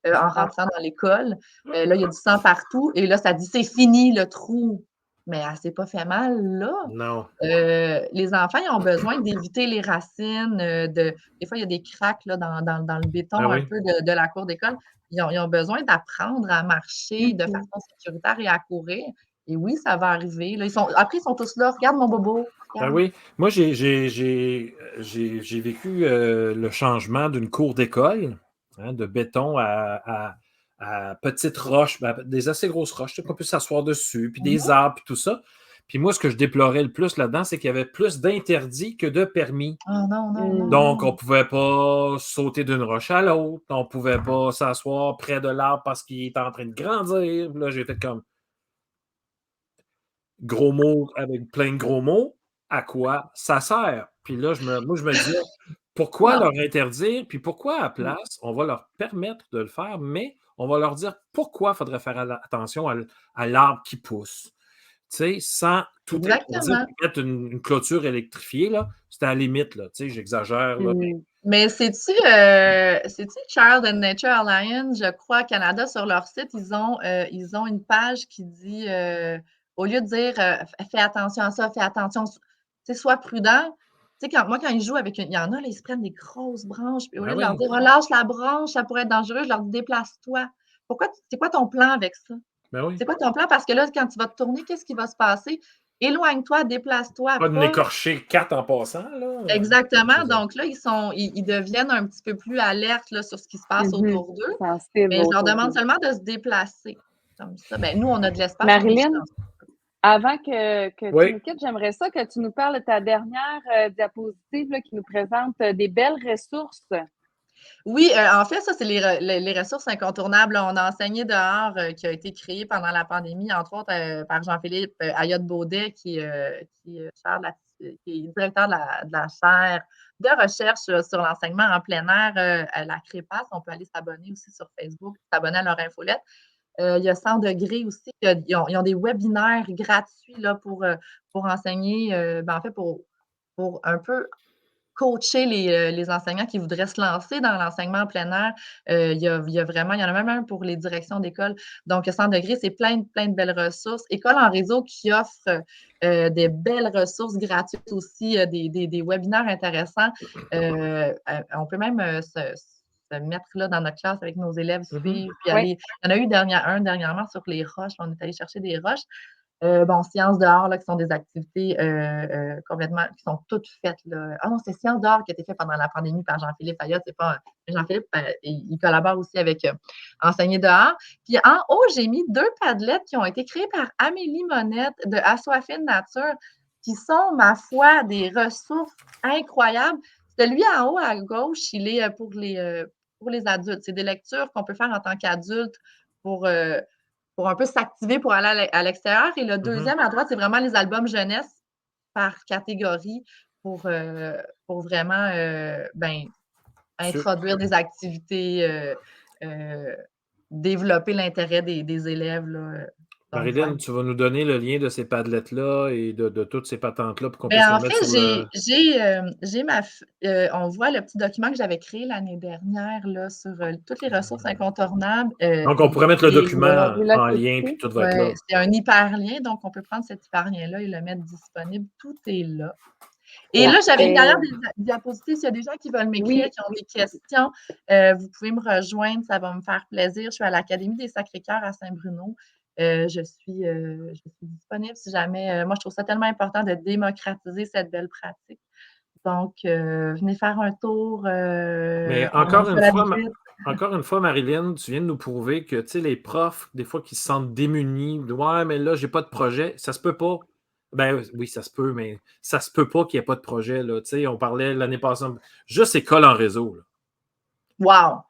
en Ah, rentrant dans l'école. Là, il y a du sang partout, et là, ça dit c'est fini le trou. Mais elle s'est pas fait mal là. Non. Les enfants, ils ont besoin d'éviter les racines. Des fois, il y a des craques là, dans le Ah béton un oui? peu de la cour d'école. Ils ont besoin d'apprendre à marcher de mhm. façon sécuritaire et à courir. Et oui, ça va arriver. Là, après, ils sont tous là. Regarde mon bobo. Ben Regarde. oui. Moi, j'ai vécu le changement d'une cour d'école, hein, de béton à petites roches, ben, des assez grosses roches, tu sais, qu'on peut s'asseoir dessus, puis des Mhm. arbres, puis tout ça. Puis moi, ce que je déplorais le plus là-dedans, c'est qu'il y avait plus d'interdits que de permis. Oh non, non, non, Donc, on non. ne pouvait pas sauter d'une roche à l'autre, on ne pouvait pas s'asseoir près de l'arbre parce qu'il est en train de grandir. Puis là, j'ai fait comme gros mots avec plein de gros mots. À quoi ça sert? Puis là, moi, je me disais, pourquoi Ah, leur interdire? Puis pourquoi, à la place, on va leur permettre de le faire, mais on va leur dire pourquoi il faudrait faire attention à l'arbre qui pousse. Tu sais, sans tout interdire, exactement. puis mettre une clôture électrifiée, là, c'était à la limite, là, tu sais, j'exagère, là, Mhm. Mais sais-tu Child and Nature Alliance, je crois, Canada, sur leur site, ils ont une page qui dit, au lieu de dire fais attention à ça, fais attention, sois prudent. Tu sais, quand ils jouent avec il y en a, là, ils se prennent des grosses branches, puis au lieu de leur dire relâche la branche, ça pourrait être dangereux, je leur dis déplace-toi. C'est quoi ton plan avec ça? C'est quoi ton plan? Parce que là, quand tu vas te tourner, qu'est-ce qui va se passer? Éloigne-toi, déplace-toi. Pas de m'écorcher 4 en passant, là. Exactement. Donc là, ils deviennent un petit peu plus alertes là, sur ce qui se passe autour d'eux. Mais je leur demande seulement de se déplacer. Comme ça. Ben, nous, on a de l'espace. Marilyn, avant que tu Oui. nous quittes, j'aimerais ça que tu nous parles de ta dernière diapositive là, qui nous présente des belles ressources. Oui, en fait, ça, c'est les ressources incontournables. On a enseigné dehors qui a été créé pendant la pandémie, entre autres par Jean-Philippe Ayotte-Baudet, qui est directeur de la chaire de recherche sur l'enseignement en plein air à la CREPAS. On peut aller s'abonner aussi sur Facebook, s'abonner à leur infolette. Il y a 100 degrés aussi. Ils ont des webinaires gratuits là, pour enseigner, en fait, pour un peu coacher les enseignants qui voudraient se lancer dans l'enseignement en plein air. Il y en a même un pour les directions d'école. Donc, 100 degrés, c'est plein de belles ressources. École en réseau qui offre des belles ressources gratuites aussi, des webinaires intéressants. On peut même se mettre là dans notre classe avec nos élèves, suivre, puis aller. Il y en a eu dernièrement sur les roches. On est allé chercher des roches. Sciences dehors, là, qui sont des activités complètement, qui sont toutes faites. Là. Ah non, c'est Sciences dehors qui a été fait pendant la pandémie par Jean-Philippe Ayotte. C'est pas Jean-Philippe, il collabore aussi avec Enseigner dehors. Puis en haut, j'ai mis 2 padlettes qui ont été créées par Amélie Monette de Assoiffée de Nature, qui sont, ma foi, des ressources incroyables. Celui en haut à gauche, il est pour les adultes. C'est des lectures qu'on peut faire en tant qu'adulte pour un peu s'activer pour aller à l'extérieur. Et le deuxième à droite, c'est vraiment les albums jeunesse par catégorie pour vraiment introduire des activités, développer l'intérêt des élèves. Là. Marilyn, tu vas nous donner le lien de ces padlettes-là et de toutes ces patentes-là pour qu'on puisse En le mettre fait, sur le... on voit le petit document que j'avais créé l'année dernière là, sur toutes les ressources incontournables. Donc, on pourrait mettre le document en lien, puis tout va être là. C'est un hyperlien, donc on peut prendre cet hyperlien-là et le mettre disponible. Tout est là. Et là, j'avais une dernière diapositive. S'il y a des gens qui veulent m'écrire, qui ont des questions, vous pouvez me rejoindre, ça va me faire plaisir. Je suis à l'Académie des Sacré-Cœur à Saint-Bruno. Je suis disponible si jamais. Moi, je trouve ça tellement important de démocratiser cette belle pratique. Donc, venez faire un tour. Mais encore une fois, Marilyn, tu viens de nous prouver que les profs, des fois, qui se sentent démunis, ouais, mais là, j'ai pas de projet, ça se peut pas. Ben oui, ça se peut, mais ça se peut pas qu'il n'y ait pas de projet. Là. On parlait l'année passée, juste école en réseau. Là. Wow!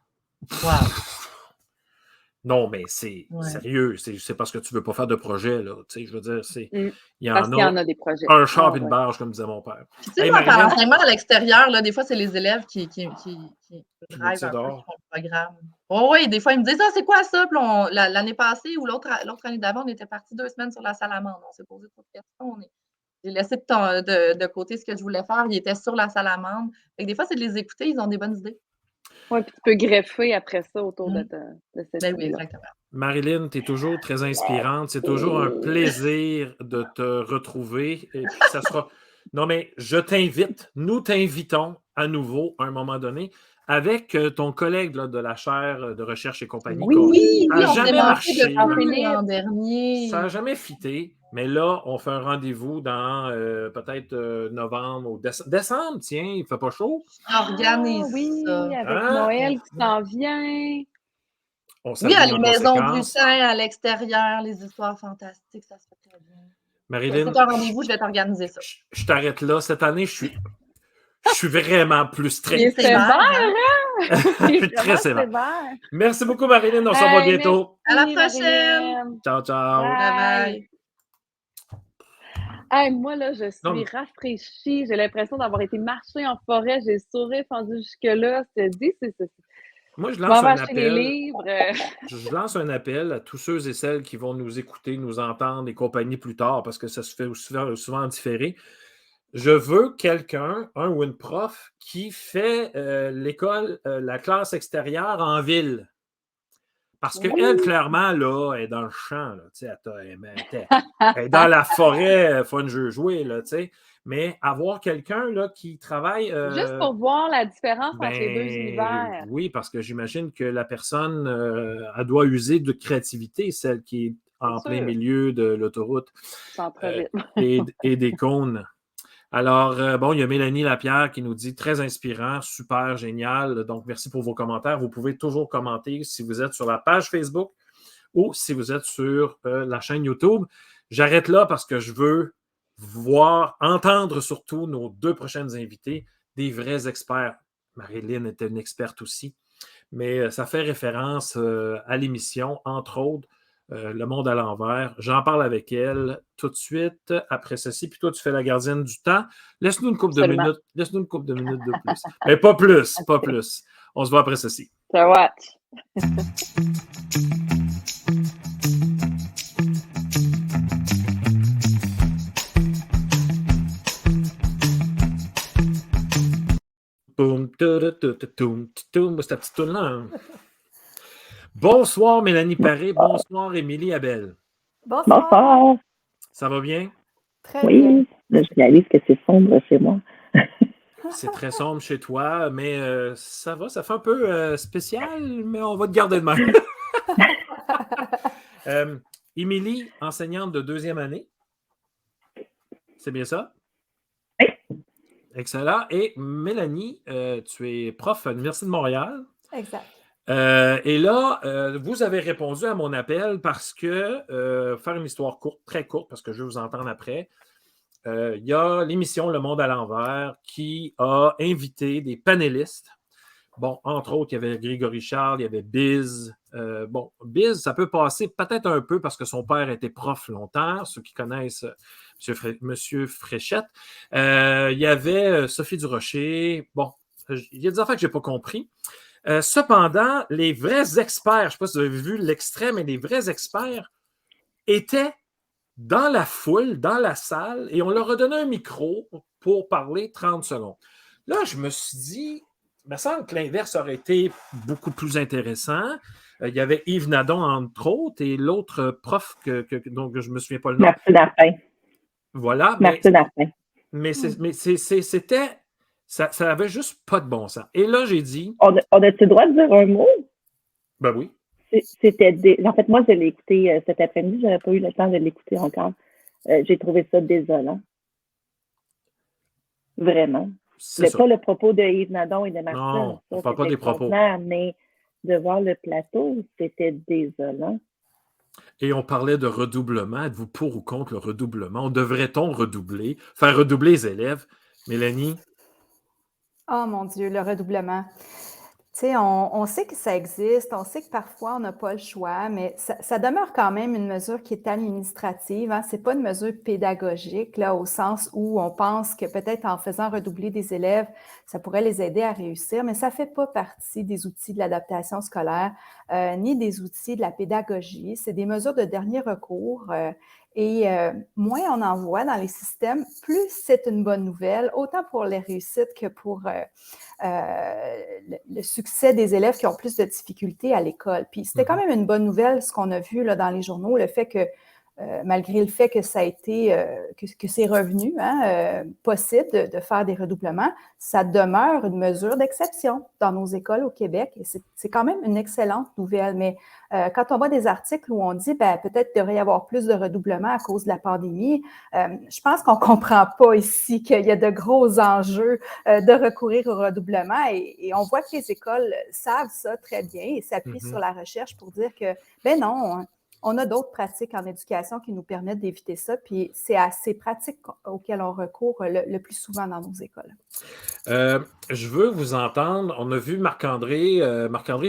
Non, mais c'est sérieux. C'est parce que tu ne veux pas faire de projet. Là. Je veux dire, parce qu'il y en a des projets. Un char et une barge, comme disait mon père. Par l'enseignement à l'extérieur, là, des fois, c'est les élèves qui drivent un peu le programme. Oui, des fois, ils me disent « Ah, c'est quoi ça? » Puis l'année passée ou l'autre année d'avant, on était partis 2 semaines sur la salamandre. On s'est posé trop de questions. J'ai laissé de côté ce que je voulais faire. Ils étaient sur la salamandre. Des fois, c'est de les écouter. Ils ont des bonnes idées. Oui, puis tu peux greffer après ça autour de cette idée-là. Oui, exactement. Marilyn, tu es toujours très inspirante. C'est toujours un plaisir de te retrouver. Et puis, ça sera... Non, mais je t'invite, nous t'invitons à nouveau à un moment donné avec ton collègue là, de la chaire de recherche et compagnie. Oui, ça n'a jamais marché. L'an dernier. Ça n'a jamais fité. Mais là, on fait un rendez-vous dans peut-être novembre ou décembre. Tiens, il ne fait pas chaud. Organise ça. Avec Noël qui s'en vient. Oui, à les maisons Butin, à l'extérieur, les histoires fantastiques, ça se fait très bien. Marilyn, c'est un rendez-vous, je vais t'organiser ça. Je t'arrête là. Cette année, je suis vraiment plus strict. Il est sévère, hein? Je suis très sévère. Merci beaucoup, Marilyn. On se revoit bientôt. À la prochaine. Marilyn. Ciao, ciao. Bye. Hey, moi, là, je suis rafraîchie. J'ai l'impression d'avoir été marcher en forêt. J'ai le sourire fendu jusque-là. C'est. Moi, je lance un appel. Les livres. Je lance un appel à tous ceux et celles qui vont nous écouter, nous entendre et compagnie plus tard, parce que ça se fait souvent en différé. je veux quelqu'un, un ou une prof, qui fait l'école, la classe extérieure en ville. Parce qu'elle, clairement, là, elle est dans le champ. Là, elle est dans la forêt, fun jeu jouer, là, tu sais. Mais avoir quelqu'un là, qui travaille. Juste pour voir la différence entre les deux Ben univers. oui, parce que j'imagine que la personne, elle doit user de créativité, celle qui est en C'est plein sûr. milieu de l'autoroute Centre-ville. et des cônes. Alors, bon, il y a Mélanie Lapierre qui nous dit très inspirant, super génial. Donc, merci pour vos commentaires. Vous pouvez toujours commenter si vous êtes sur la page Facebook ou si vous êtes sur la chaîne YouTube. J'arrête là parce que je veux voir, entendre surtout nos deux prochaines invités, des vrais experts. Marilyn était une experte aussi, mais ça fait référence à l'émission, entre autres, Le Monde à l'envers. J'en parle avec elle tout de suite après ceci. Puis toi, tu fais la gardienne du temps. Laisse-nous une couple de Absolument. minutes. Laisse-nous une couple de minutes de plus. Mais pas plus, pas plus. On se voit après ceci. So watch. Boum, c'est ta petite toune là. Hein? Bonsoir Mélanie Paré, bonsoir Émilie Abel. Bonsoir. Ça va bien? Très bien. Oui, je réalise que c'est sombre chez moi. C'est très sombre chez toi, mais ça va, ça fait un peu spécial, mais on va te garder de même. Émilie, enseignante de 2e année. C'est bien ça? Oui. Excellent. Et Mélanie, tu es prof à l'Université de Montréal. Exact. Et là, vous avez répondu à mon appel parce que, faire une histoire courte, très courte, parce que je vais vous entendre après, il y a l'émission Le Monde à l'envers qui a invité des panélistes. Bon, entre autres, il y avait Grégory Charles, il y avait Biz. Bon, Biz, ça peut passer peut-être un peu parce que son père était prof longtemps, ceux qui connaissent Monsieur Fréchette. Il y avait Sophie Durocher. Bon, il y a des affaires que je n'ai pas compris. Cependant, les vrais experts, je ne sais pas si vous avez vu l'extrait, mais les vrais experts étaient dans la foule, dans la salle, et on leur a donné un micro pour parler 30 secondes. Là, je me suis dit, il me semble que l'inverse aurait été beaucoup plus intéressant. Il y avait Yves Nadon, entre autres, et l'autre prof dont je ne me souviens pas le nom. Merci Darpin. Voilà. Merci Darpin. Mais c'était... Ça n'avait juste pas de bon sens. Et là, j'ai dit... On a-tu le droit de dire un mot? Ben oui. En fait, moi, je l'ai écouté cet après-midi. Je n'avais pas eu le temps de l'écouter encore. J'ai trouvé ça désolant. Vraiment. Pas le propos de Yves Nadon et de Marcel. Non, on ne parle pas des propos. Mais de voir le plateau, c'était désolant. Et on parlait de redoublement. Êtes-vous pour ou contre le redoublement? Devrait-on redoubler, faire redoubler les élèves? Mélanie? Oh mon Dieu, le redoublement. Tu sais, on sait que ça existe, on sait que parfois on n'a pas le choix, mais ça demeure quand même une mesure qui est administrative. Hein? Ce n'est pas une mesure pédagogique, là, au sens où on pense que peut-être en faisant redoubler des élèves, ça pourrait les aider à réussir, mais ça ne fait pas partie des outils de l'adaptation scolaire, ni des outils de la pédagogie. C'est des mesures de dernier recours. Et moins on en voit dans les systèmes, plus c'est une bonne nouvelle, autant pour les réussites que pour le succès des élèves qui ont plus de difficultés à l'école. Puis c'était quand même une bonne nouvelle, ce qu'on a vu là, dans les journaux, le fait que malgré le fait que ça a été, que c'est revenu possible de faire des redoublements, ça demeure une mesure d'exception dans nos écoles au Québec. Et c'est quand même une excellente nouvelle. Mais quand on voit des articles où on dit peut-être qu'il devrait y avoir plus de redoublements à cause de la pandémie, je pense qu'on ne comprend pas ici qu'il y a de gros enjeux de recourir au redoublement. Et on voit que les écoles savent ça très bien et s'appuient sur la recherche pour dire que, non, on a d'autres pratiques en éducation qui nous permettent d'éviter ça, puis c'est à ces pratiques auxquelles on recourt le plus souvent dans nos écoles. Je veux vous entendre. On a vu Marc-André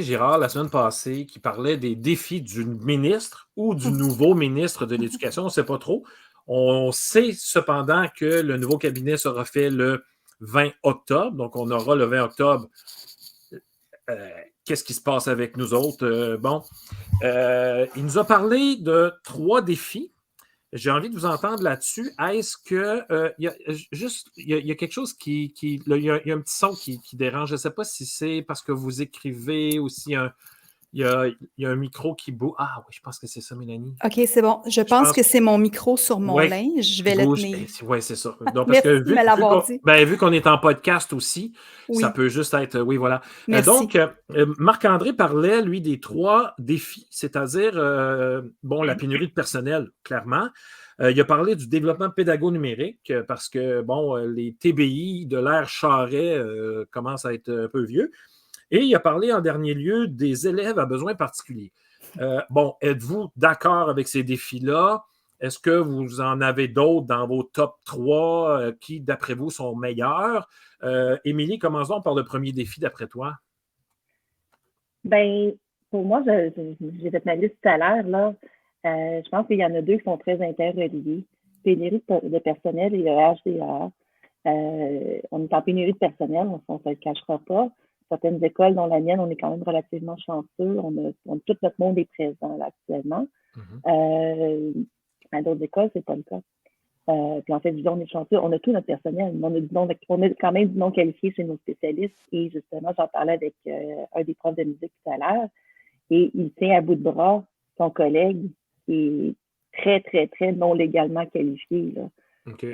Girard la semaine passée qui parlait des défis du ministre ou du nouveau ministre de l'Éducation. On ne sait pas trop. On sait cependant que le nouveau cabinet sera fait le 20 octobre. Donc, on aura le 20 octobre. Qu'est-ce qui se passe avec nous autres? Il nous a parlé de 3 défis. J'ai envie de vous entendre là-dessus. Est-ce que il y a quelque chose là, il y a un petit son qui dérange. Je ne sais pas si c'est parce que vous écrivez ou si il y a un micro qui bouge. Ah oui, je pense que c'est ça, Mélanie. OK, c'est bon. Je pense que c'est mon micro sur mon Ouais, linge. Je qui vais le bouge. tenir. Oui, c'est ça. Donc, parce Merci que de me l'avoir dit. vu qu'on est en podcast aussi, ça Oui, peut juste être. Oui, voilà. merci. Donc, Marc-André parlait, lui, des 3 défis, c'est-à-dire, la pénurie de personnel, clairement. Il a parlé du développement pédago-numérique parce que, les TBI de l'ère Charret commencent à être un peu vieux. Et il a parlé en dernier lieu des élèves à besoins particuliers. Êtes-vous d'accord avec ces défis-là? Est-ce que vous en avez d'autres dans vos top 3 qui, d'après vous, sont meilleurs? Émilie, commençons par le premier défi, d'après toi. Ben, pour moi, j'ai fait ma liste tout à l'heure, là. Je pense qu'il y en a 2 qui sont très interreliés. Pénurie de personnel et le HDA. On est en pénurie de personnel, on ne se le cachera pas. Certaines écoles, dont la mienne, on est quand même relativement chanceux. Tout notre monde est présent là, actuellement. À d'autres écoles, c'est pas le cas. Puis en fait, disons, on est chanceux, on a tout notre personnel. On a quand même du non qualifié chez nos spécialistes. Et justement, j'en parlais avec un des profs de musique tout à l'heure. Et il tient à bout de bras son collègue qui est très, très, très non légalement qualifié. Là. Okay.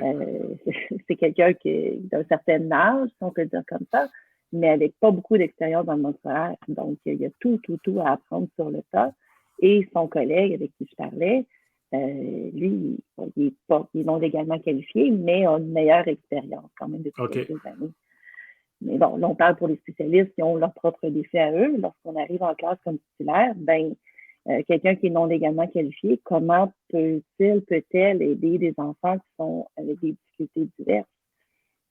C'est quelqu'un qui d'un certain âge, si on peut dire comme ça, mais avec pas beaucoup d'expérience dans le monde scolaire. Donc, il y a tout à apprendre sur le tas. Et son collègue avec qui je parlais, lui, il est non légalement qualifié, mais a une meilleure expérience quand même depuis quelques années. Mais bon, là, on parle pour les spécialistes qui ont leurs propres défis à eux. Lorsqu'on arrive en classe comme titulaire, quelqu'un qui est non légalement qualifié, comment peut-elle aider des enfants qui sont avec des difficultés diverses?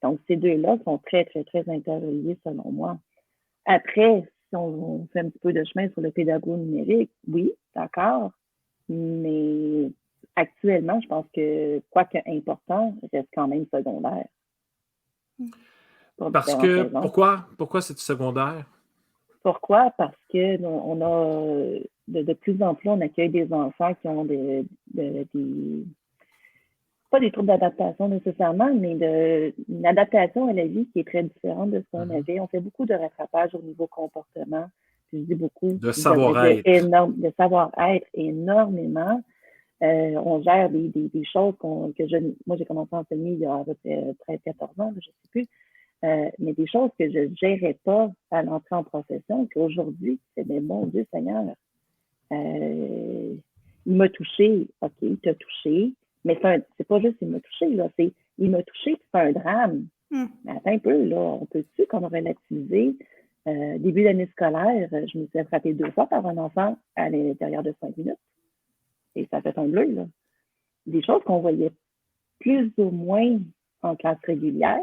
Donc, ces 2-là sont très, très, très interreliés selon moi. Après, si on fait un petit peu de chemin sur le pédago numérique, oui, d'accord, mais actuellement, je pense que, quoique important, reste quand même secondaire. Parce que, pourquoi c'est secondaire? Pourquoi? Parce que on a, de plus en plus, on accueille des enfants qui ont pas des troubles d'adaptation nécessairement, mais une adaptation à la vie qui est très différente de ce qu'on avait. On fait beaucoup de rattrapage au niveau comportement. Puis je dis beaucoup. De savoir-être. De savoir-être énormément. On gère des choses moi, j'ai commencé à enseigner il y a à peu près 13-14 ans, je ne sais plus. Mais des choses que je ne gérais pas à l'entrée en profession, qu'aujourd'hui, c'est mais mon Dieu Seigneur, il m'a touché, OK, il t'a touché, mais c'est pas juste il m'a touché, là, c'est il m'a touché, c'est un drame. Mais attends un peu, là, on peut-tu comme relativiser? Début d'année scolaire, je me suis frappée 2 fois par un enfant à l'intérieur de 5 minutes. Et ça fait un bleu, là. Des choses qu'on voyait plus ou moins en classe régulière,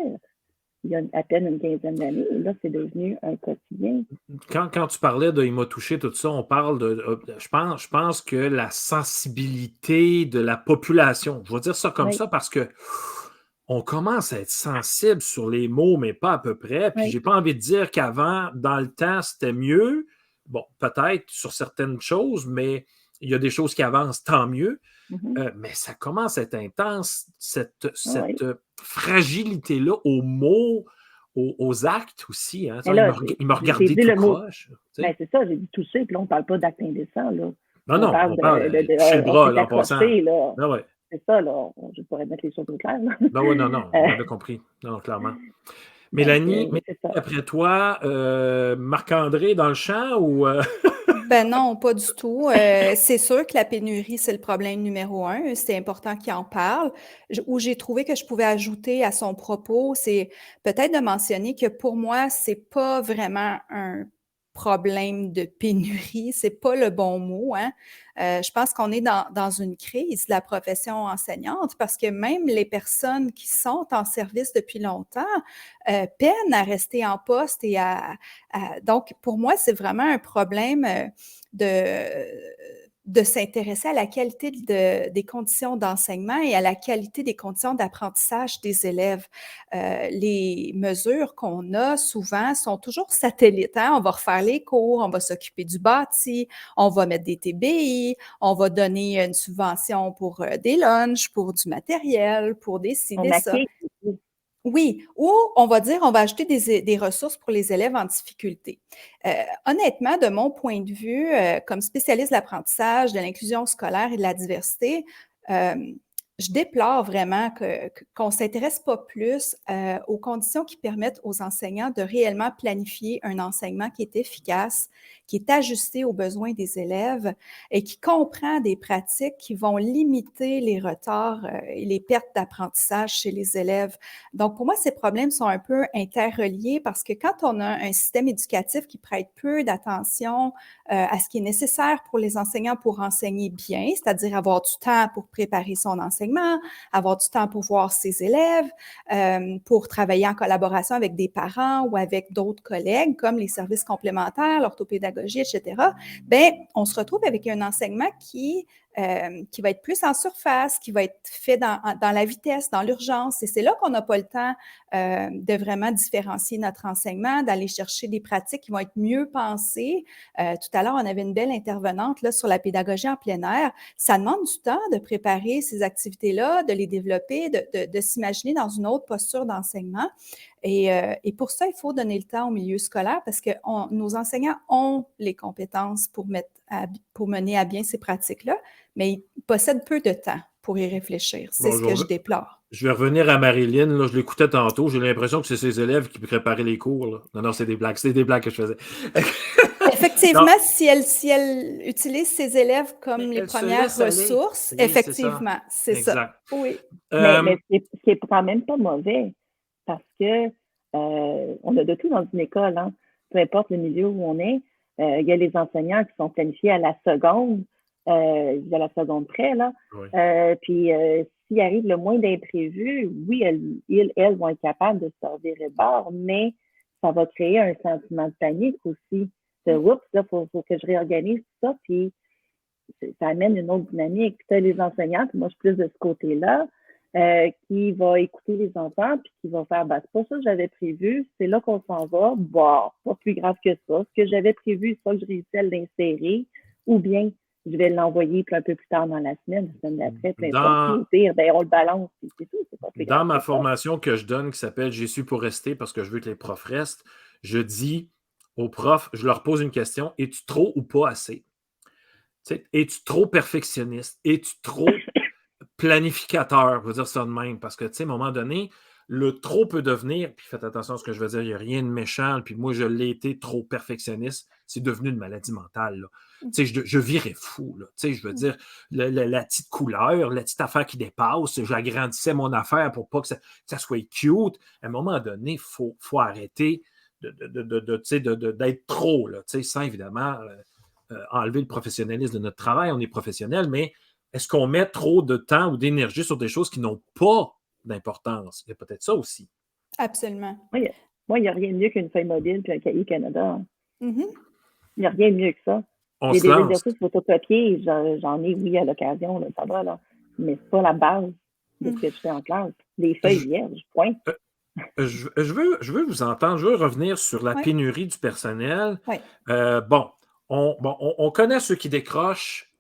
il y a à peine une quinzaine d'années, et là, c'est devenu un quotidien. Quand tu parlais de « il m'a touché », tout ça, on parle je pense que la sensibilité de la population, je vais dire ça comme ça parce que on commence à être sensible sur les mots, mais pas à peu près. Puis j'ai pas envie de dire qu'avant, dans le temps, c'était mieux. Bon, peut-être sur certaines choses, mais il y a des choses qui avancent, tant mieux. Mais ça commence à être intense, cette fragilité-là aux mots, aux actes aussi. Hein. Là, il m'a regardé tout croche. C'est ça, j'ai dit toucher, puis là, on ne parle pas d'acte indécent. Là. Non, on parle de toucher le bras, là, en passant. Là. C'est ça, là. Je pourrais mettre les choses au clair. Là. Non, on avait compris. Non, clairement. Mélanie, après toi, Marc-André dans le champ ou... Ben non, pas du tout. C'est sûr que la pénurie, c'est le problème numéro 1. C'est important qu'il en parle. Où j'ai trouvé que je pouvais ajouter à son propos, c'est peut-être de mentionner que pour moi, c'est pas vraiment un problème de pénurie, c'est pas le bon mot. Hein? Je pense qu'on est dans une crise de la profession enseignante parce que même les personnes qui sont en service depuis longtemps peinent à rester en poste donc pour moi, c'est vraiment un problème de s'intéresser à la qualité des conditions d'enseignement et à la qualité des conditions d'apprentissage des élèves. Les mesures qu'on a souvent sont toujours satellites. Hein? On va refaire les cours, on va s'occuper du bâti, on va mettre des TBI, on va donner une subvention pour des lunchs, pour du matériel, pour des ci, des ça. Oui, ou on va dire, on va ajouter des ressources pour les élèves en difficulté. Honnêtement, de mon point de vue, comme spécialiste de l'apprentissage, de l'inclusion scolaire et de la diversité, je déplore vraiment qu'on ne s'intéresse pas plus aux conditions qui permettent aux enseignants de réellement planifier un enseignement qui est efficace, qui est ajusté aux besoins des élèves et qui comprend des pratiques qui vont limiter les retards et les pertes d'apprentissage chez les élèves. Donc, pour moi, ces problèmes sont un peu interreliés parce que quand on a un système éducatif qui prête peu d'attention à ce qui est nécessaire pour les enseignants pour enseigner bien, c'est-à-dire avoir du temps pour préparer son enseignement, avoir du temps pour voir ses élèves, pour travailler en collaboration avec des parents ou avec d'autres collègues comme les services complémentaires, l'orthopédagogie, etc., bien, on se retrouve avec un enseignement qui va être plus en surface, qui va être fait dans la vitesse, dans l'urgence. Et c'est là qu'on n'a pas le temps de vraiment différencier notre enseignement, d'aller chercher des pratiques qui vont être mieux pensées. Tout à l'heure, on avait une belle intervenante là, sur la pédagogie en plein air. Ça demande du temps de préparer ces activités-là, de les développer, de s'imaginer dans une autre posture d'enseignement. Et pour ça, il faut donner le temps au milieu scolaire parce que nos enseignants ont les compétences pour mener à bien ces pratiques-là, mais ils possèdent peu de temps pour y réfléchir. C'est ce que je déplore. Je vais revenir à Marilyn. Là, je l'écoutais tantôt. J'ai l'impression que c'est ses élèves qui préparaient les cours. Là. Non, c'est des blagues. C'est des blagues que je faisais. Effectivement, si elle utilise ses élèves comme les premières ressources, oui, effectivement, c'est ça. Oui. Mais c'est quand même pas mauvais parce que on a de tout dans une école. Hein. Peu importe le milieu où on est, il y a les enseignants qui sont planifiés à la seconde. Il y a la seconde près, là. Oui. Puis, s'il arrive le moins d'imprévus, oui, elles vont être capables de se servir de bord, mais ça va créer un sentiment de panique aussi. Oups, là, faut que je réorganise tout ça, puis ça amène une autre dynamique. Tu as les enseignants, puis moi, je suis plus de ce côté-là, qui va écouter les enfants, puis qui va faire, c'est pas ça que j'avais prévu, c'est là qu'on s'en va, pas plus grave que ça. Ce que j'avais prévu, c'est pas que je réussis à l'insérer, ou bien je vais l'envoyer un peu plus tard dans la semaine d'après, peu importe. Pire, on le balance, c'est tout. C'est pas plus grave. Dans ma formation que je donne, qui s'appelle « J'ai su pour rester parce que je veux que les profs restent », je dis aux profs, je leur pose une question, es-tu trop ou pas assez? Es-tu trop perfectionniste? Es-tu trop planificateur? Je veux dire ça de même, parce que, à un moment donné, le trop peut devenir, puis faites attention à ce que je veux dire, il n'y a rien de méchant, puis moi, je l'ai été trop perfectionniste, c'est devenu une maladie mentale, là. Je virais fou, là. Je veux dire, la petite couleur, la petite affaire qui dépasse, j'agrandissais mon affaire pour pas que ça soit cute. À un moment donné, il faut arrêter d'être trop, là, sans évidemment enlever le professionnalisme de notre travail. On est professionnel, mais est-ce qu'on met trop de temps ou d'énergie sur des choses qui n'ont pas d'importance? Il y a peut-être ça aussi. Absolument. Moi, il n'y a rien de mieux qu'une feuille mobile puis un cahier Canada. Mm-hmm. Il n'y a rien de mieux que ça. On il y a se des lance. exercices photocopiés, j'en ai, oui, à l'occasion, là, ça va, là. Mais c'est pas la base de ce que je fais en classe. Les feuilles vierges, point. Je veux vous entendre. Je veux revenir sur la pénurie du personnel. Oui. On connaît ceux qui décrochent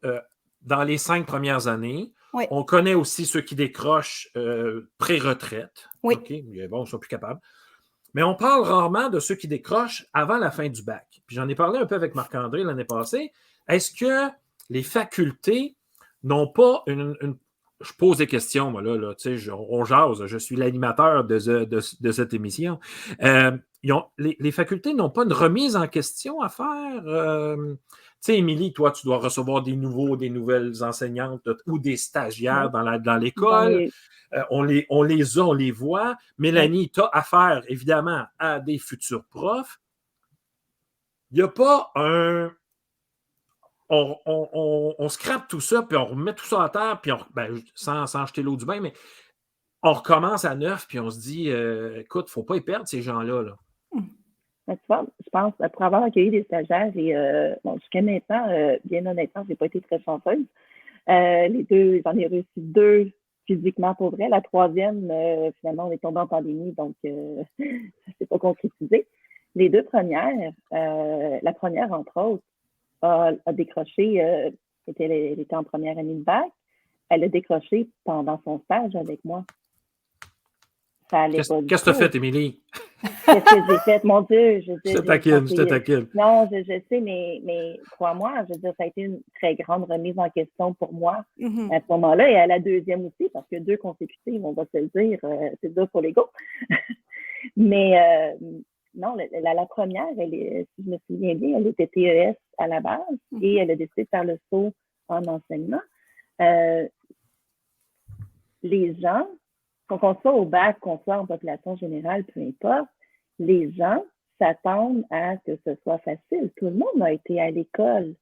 dans les 5 premières années. Oui. On connaît aussi ceux qui décrochent pré-retraite. Oui. OK, bon, ils sont plus capables. Mais on parle rarement de ceux qui décrochent avant la fin du bac. Puis j'en ai parlé un peu avec Marc-André l'année passée. Est-ce que les facultés n'ont pas une je pose des questions, moi, là on jase, je suis l'animateur de cette émission. Les facultés n'ont pas une remise en question à faire. Tu sais, Émilie, toi, tu dois recevoir des nouvelles enseignantes ou des stagiaires dans l'école. On les voit. Mélanie, tu as affaire, évidemment, à des futurs profs. Il n'y a pas un... On scrape tout ça, puis on remet tout ça à terre, puis sans jeter l'eau du bain, mais on recommence à neuf, puis on se dit, écoute, il ne faut pas y perdre ces gens-là. Là. Tu vois, je pense, pour avoir accueilli des stagiaires et jusqu'à maintenant, bien honnêtement, j'ai pas été très chanceuse. Les deux, j'en ai réussi 2 physiquement pour vrai. La troisième, finalement, on est tombé en pandémie, donc ça s'est pas concrétisé. Les 2 premières, la première, entre autres, a décroché, elle était en première année de bac, elle a décroché pendant son stage avec moi. Ça allait pas du Qu'est-ce que tu as tout. fait, Émilie? Qu'est-ce que j'ai fait? Mon Dieu, je veux Je te dire, taquine, je te taquine. non, je sais, mais crois-moi, je veux dire, ça a été une très grande remise en question pour moi à ce moment-là et à la deuxième aussi, parce que 2 consécutives, on va se le dire, c'est dur pour l'ego. Mais non, la première, si je me souviens bien, elle était TES à la base et elle a décidé de faire le saut en enseignement. Les gens, qu'on soit au bac, qu'on soit en population générale, peu importe, les gens s'attendent à ce que ce soit facile. Tout le monde a été à l'école.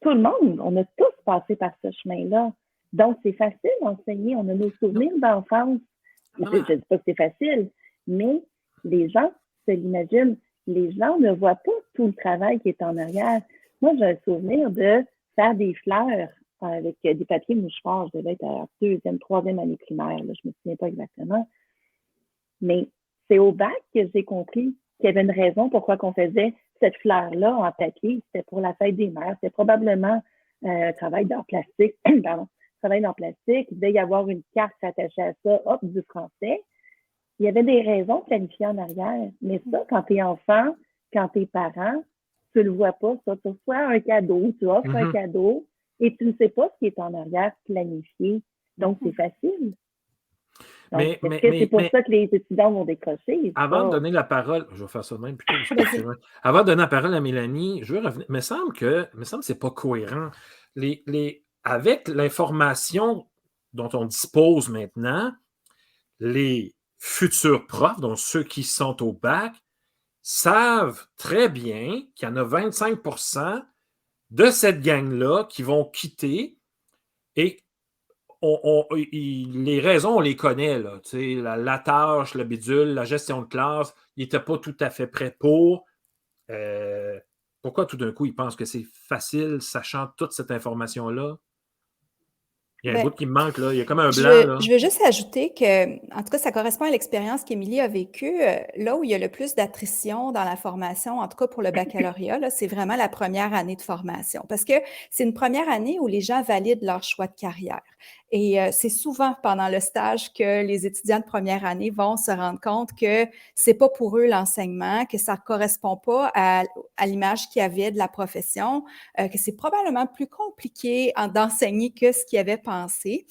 Tout le monde. On a tous passé par ce chemin-là. Donc, c'est facile d'enseigner. On a nos souvenirs d'enfance. Je ne dis pas que c'est facile, mais les gens se l'imaginent. Les gens ne voient pas tout le travail qui est en arrière. Moi, j'ai un souvenir de faire des fleurs avec des papiers mouchoirs. Je devais être à la 2e, 3e année primaire. Là, je ne me souviens pas exactement. Mais c'est au bac que j'ai compris qu'il y avait une raison pourquoi on faisait cette fleur-là en papier. C'était pour la fête des mères. C'était probablement un travail dans plastique. Pardon. Travail dans plastique. Il devait y avoir une carte attachée à ça, hop, du français. Il y avait des raisons planifiées en arrière. Mais ça, quand tu es enfant, quand tu es parent, tu le vois pas. Ça, tu reçois un cadeau, tu offres un cadeau et tu ne sais pas ce qui est en arrière planifié. Donc, c'est facile. Donc, est-ce que c'est pour ça que les étudiants vont décrocher? Avant de donner la parole, je vais faire ça de même plutôt. Avant de donner la parole à Mélanie, je veux revenir. Il me semble que c'est pas cohérent. Avec l'information dont on dispose maintenant, les futurs profs, donc ceux qui sont au bac, savent très bien qu'il y en a 25% de cette gang-là qui vont quitter et les raisons, on les connaît. Là, la tâche, le bidule, la gestion de classe, ils n'étaient pas tout à fait prêts pour. Pourquoi tout d'un coup, ils pensent que c'est facile, sachant toute cette information-là? Il y a un bout qui me manque, là. Il y a comme un blanc. Là. Je veux juste ajouter que, en tout cas, ça correspond à l'expérience qu'Émilie a vécue. Là où il y a le plus d'attrition dans la formation, en tout cas pour le baccalauréat, là, c'est vraiment la première année de formation. Parce que c'est une première année où les gens valident leur choix de carrière. Et c'est souvent pendant le stage que les étudiants de première année vont se rendre compte que c'est pas pour eux l'enseignement, que ça correspond pas à l'image qu'ils avaient de la profession, que c'est probablement plus compliqué d'enseigner que ce qu'ils avaient pensé.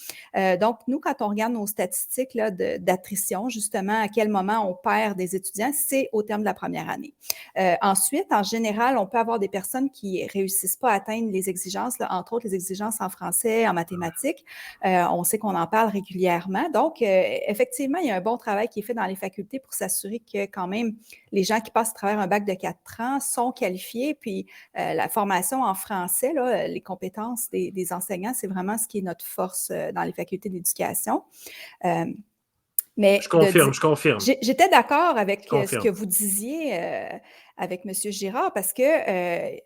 Donc, nous, quand on regarde nos statistiques là, d'attrition, justement, à quel moment on perd des étudiants, c'est au terme de la première année. Ensuite, en général, on peut avoir des personnes qui réussissent pas à atteindre les exigences, là, entre autres les exigences en français, en mathématiques. On sait qu'on en parle régulièrement. Donc, effectivement, il y a un bon travail qui est fait dans les facultés pour s'assurer que quand même les gens qui passent à travers un bac de 4 ans sont qualifiés. Puis, la formation en français, là, les compétences des enseignants, c'est vraiment ce qui est notre force dans les facultés d'éducation. Mais je confirme. J'étais d'accord avec ce que vous disiez avec M. Girard parce que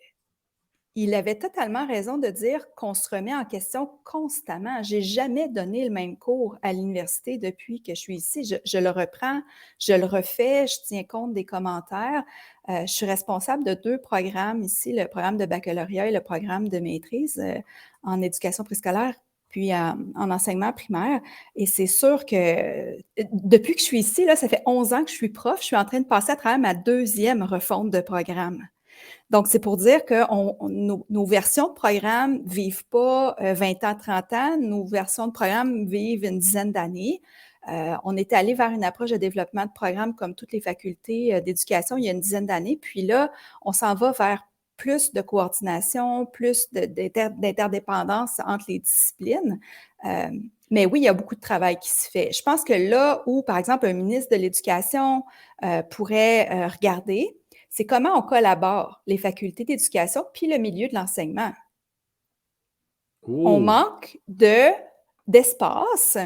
il avait totalement raison de dire qu'on se remet en question constamment. Je n'ai jamais donné le même cours à l'université depuis que je suis ici. Je le reprends, je le refais, je tiens compte des commentaires. Je suis responsable de 2 programmes ici, le programme de baccalauréat et le programme de maîtrise en éducation préscolaire, puis en enseignement primaire. Et c'est sûr que depuis que je suis ici, là, ça fait 11 ans que je suis prof, je suis en train de passer à travers ma 2e refonte de programme. Donc, c'est pour dire que nos versions de programme ne vivent pas 20 ans, 30 ans. Nos versions de programme vivent une dizaine d'années. On est allé vers une approche de développement de programme comme toutes les facultés d'éducation il y a une dizaine d'années. Puis là, on s'en va vers plus de coordination, plus d'interdépendance entre les disciplines. Mais oui, il y a beaucoup de travail qui se fait. Je pense que là où, par exemple, un ministre de l'Éducation pourrait regarder, c'est comment on collabore, les facultés d'éducation puis le milieu de l'enseignement. On manque d'espace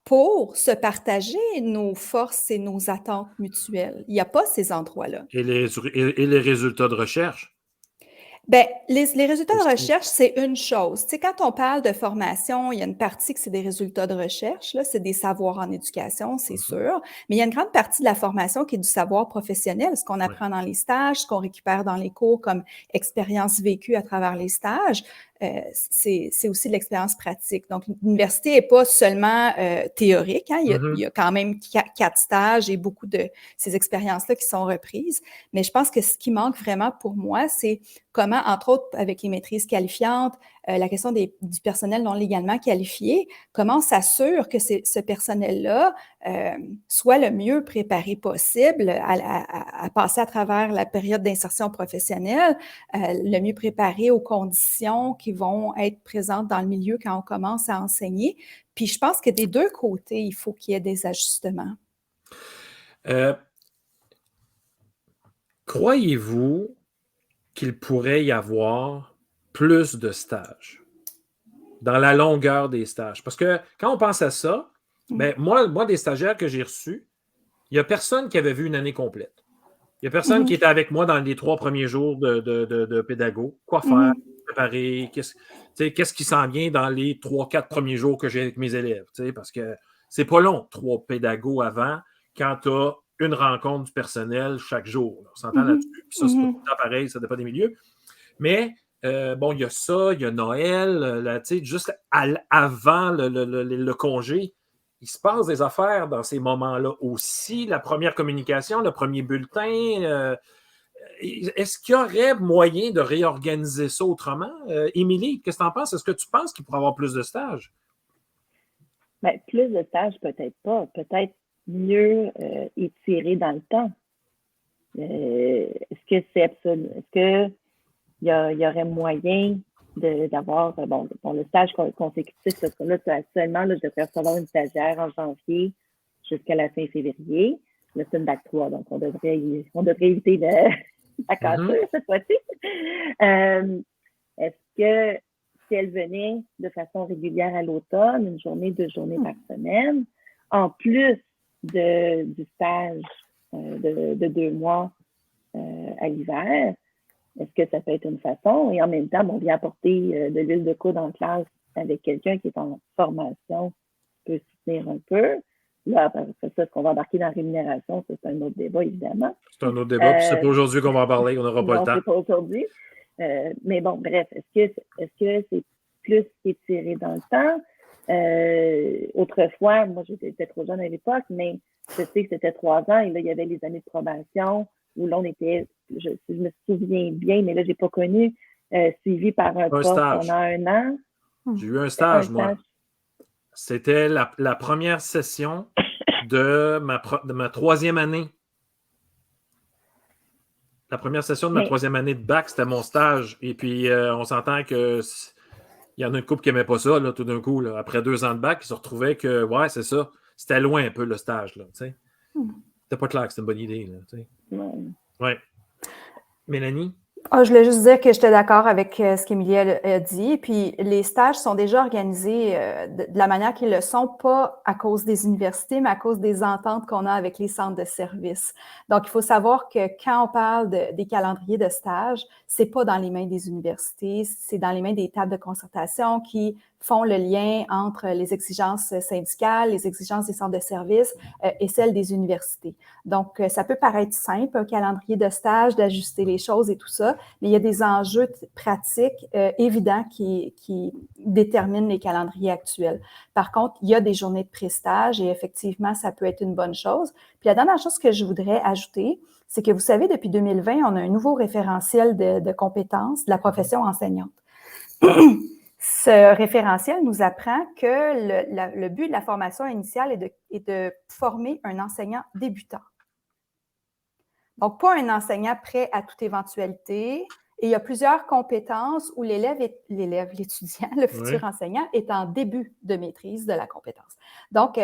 pour se partager nos forces et nos attentes mutuelles. Il n'y a pas ces endroits-là. Et les résultats de recherche? Bien, les résultats de Aussi. recherche, c'est une chose. Tu sais, quand on parle de formation, il y a une partie que c'est des résultats de recherche, là, c'est des savoirs en éducation, c'est sûr, mais il y a une grande partie de la formation qui est du savoir professionnel, ce qu'on apprend dans les stages, ce qu'on récupère dans les cours comme expérience vécue à travers les stages. C'est aussi de l'expérience pratique. Donc, l'université n'est pas seulement théorique, hein. Il y a quand même 4 stages et beaucoup de ces expériences-là qui sont reprises. Mais je pense que ce qui manque vraiment pour moi, c'est comment, entre autres, avec les maîtrises qualifiantes, la question du personnel non légalement qualifié, comment on s'assure que ce personnel-là soit le mieux préparé possible à passer à travers la période d'insertion professionnelle, le mieux préparé aux conditions qui vont être présentes dans le milieu quand on commence à enseigner. Puis je pense que des deux côtés, il faut qu'il y ait des ajustements. Croyez-vous qu'il pourrait y avoir plus de stages dans la longueur des stages? Parce que quand on pense à ça, ben, moi, des stagiaires que j'ai reçus, il n'y a personne qui avait vu une année complète. Il n'y a personne qui était avec moi dans les 3 premiers jours de pédago. Quoi faire, préparer, qu'est-ce qui s'en vient dans les 3-4 premiers jours que j'ai avec mes élèves? Parce que c'est pas long, 3 pédagogues avant, quand tu as une rencontre du personnel chaque jour. On s'entend là-dessus. Puis ça, c'est pas tout le temps pareil, ça dépend des milieux. Mais bon, il y a ça, il y a Noël, là, juste avant le congé, il se passe des affaires dans ces moments-là aussi. La première communication, le premier bulletin. Est-ce qu'il y aurait moyen de réorganiser ça autrement? Émilie, qu'est-ce que tu en penses? Est-ce que tu penses qu'il pourrait y avoir plus de stages? Bien, plus de stages, peut-être pas. Peut-être mieux étirer dans le temps. Est-ce que c'est absolu? Est-ce qu'il y aurait moyen d'avoir le stage consécutif? Parce que là, actuellement, là, je devrais recevoir une stagiaire en janvier jusqu'à la fin février. Là, c'est une bac 3, donc on devrait éviter la cassure cette fois-ci. Est-ce que si elle venait de façon régulière à l'automne, 1 journée, 2 journées par semaine, en plus du stage de 2 mois à l'hiver, est-ce que ça peut être une façon? Et en même temps, on vient apporter de l'huile de coude en classe avec quelqu'un qui est en formation, peut soutenir un peu. Là, après ça, est-ce qu'on va embarquer dans la rémunération? Ça, c'est un autre débat, évidemment. C'est un autre débat, puis c'est pas aujourd'hui qu'on va en parler, on n'aura pas le temps. C'est pas aujourd'hui. Mais bon, bref, est-ce que c'est plus étiré dans le temps? Autrefois, moi, j'étais trop jeune à l'époque, mais je sais que c'était 3 ans, et là, il y avait les années de probation, où là, on était, je me souviens bien, mais là, je n'ai pas connu, suivi par un poste pendant 1 an. J'ai eu un stage, moi. C'était la première session de ma 3e année. La première session de ma 3e année de bac, c'était mon stage. Et puis, on s'entend que il y en a une couple qui n'aimait pas ça, là, tout d'un coup. Là, après 2 ans de bac, ils se retrouvaient que, ouais, c'est ça. C'était loin un peu, le stage. Là, c'était pas clair que c'était une bonne idée. Oui. Mélanie? Je voulais juste dire que j'étais d'accord avec ce qu'Émilie a dit. Puis les stages sont déjà organisés de la manière qu'ils le sont, pas à cause des universités, mais à cause des ententes qu'on a avec les centres de services. Donc, il faut savoir que quand on parle des calendriers de stage, c'est pas dans les mains des universités, c'est dans les mains des tables de concertation qui font le lien entre les exigences syndicales, les exigences des centres de services et celles des universités. Donc, ça peut paraître simple, un calendrier de stage, d'ajuster les choses et tout ça, mais il y a des enjeux pratiques évidents qui déterminent les calendriers actuels. Par contre, il y a des journées de pré-stage et effectivement, ça peut être une bonne chose. Puis la dernière chose que je voudrais ajouter, c'est que vous savez, depuis 2020, on a un nouveau référentiel de compétences de la profession enseignante. Ce référentiel nous apprend que le but de la formation initiale est de former un enseignant débutant. Donc, pas un enseignant prêt à toute éventualité. Et il y a plusieurs compétences où l'étudiant, le futur enseignant, est en début de maîtrise de la compétence. Donc,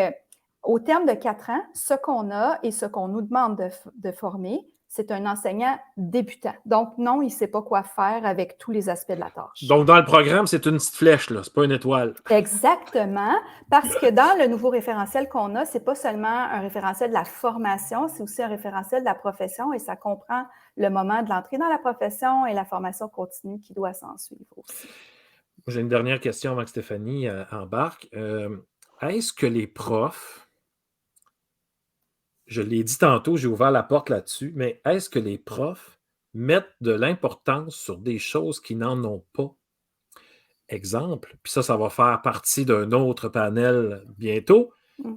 au terme de 4 ans, ce qu'on a et ce qu'on nous demande de former, c'est un enseignant débutant. Donc, non, il ne sait pas quoi faire avec tous les aspects de la tâche. Donc, dans le programme, c'est une petite flèche, là, c'est pas une étoile. Exactement, parce que dans le nouveau référentiel qu'on a, ce n'est pas seulement un référentiel de la formation, c'est aussi un référentiel de la profession et ça comprend le moment de l'entrée dans la profession et la formation continue qui doit s'en suivre aussi. J'ai une dernière question avant que Stéphanie embarque. Est-ce que les profs, je l'ai dit tantôt, j'ai ouvert la porte là-dessus, mais est-ce que les profs mettent de l'importance sur des choses qui n'en ont pas? Exemple, puis ça va faire partie d'un autre panel bientôt,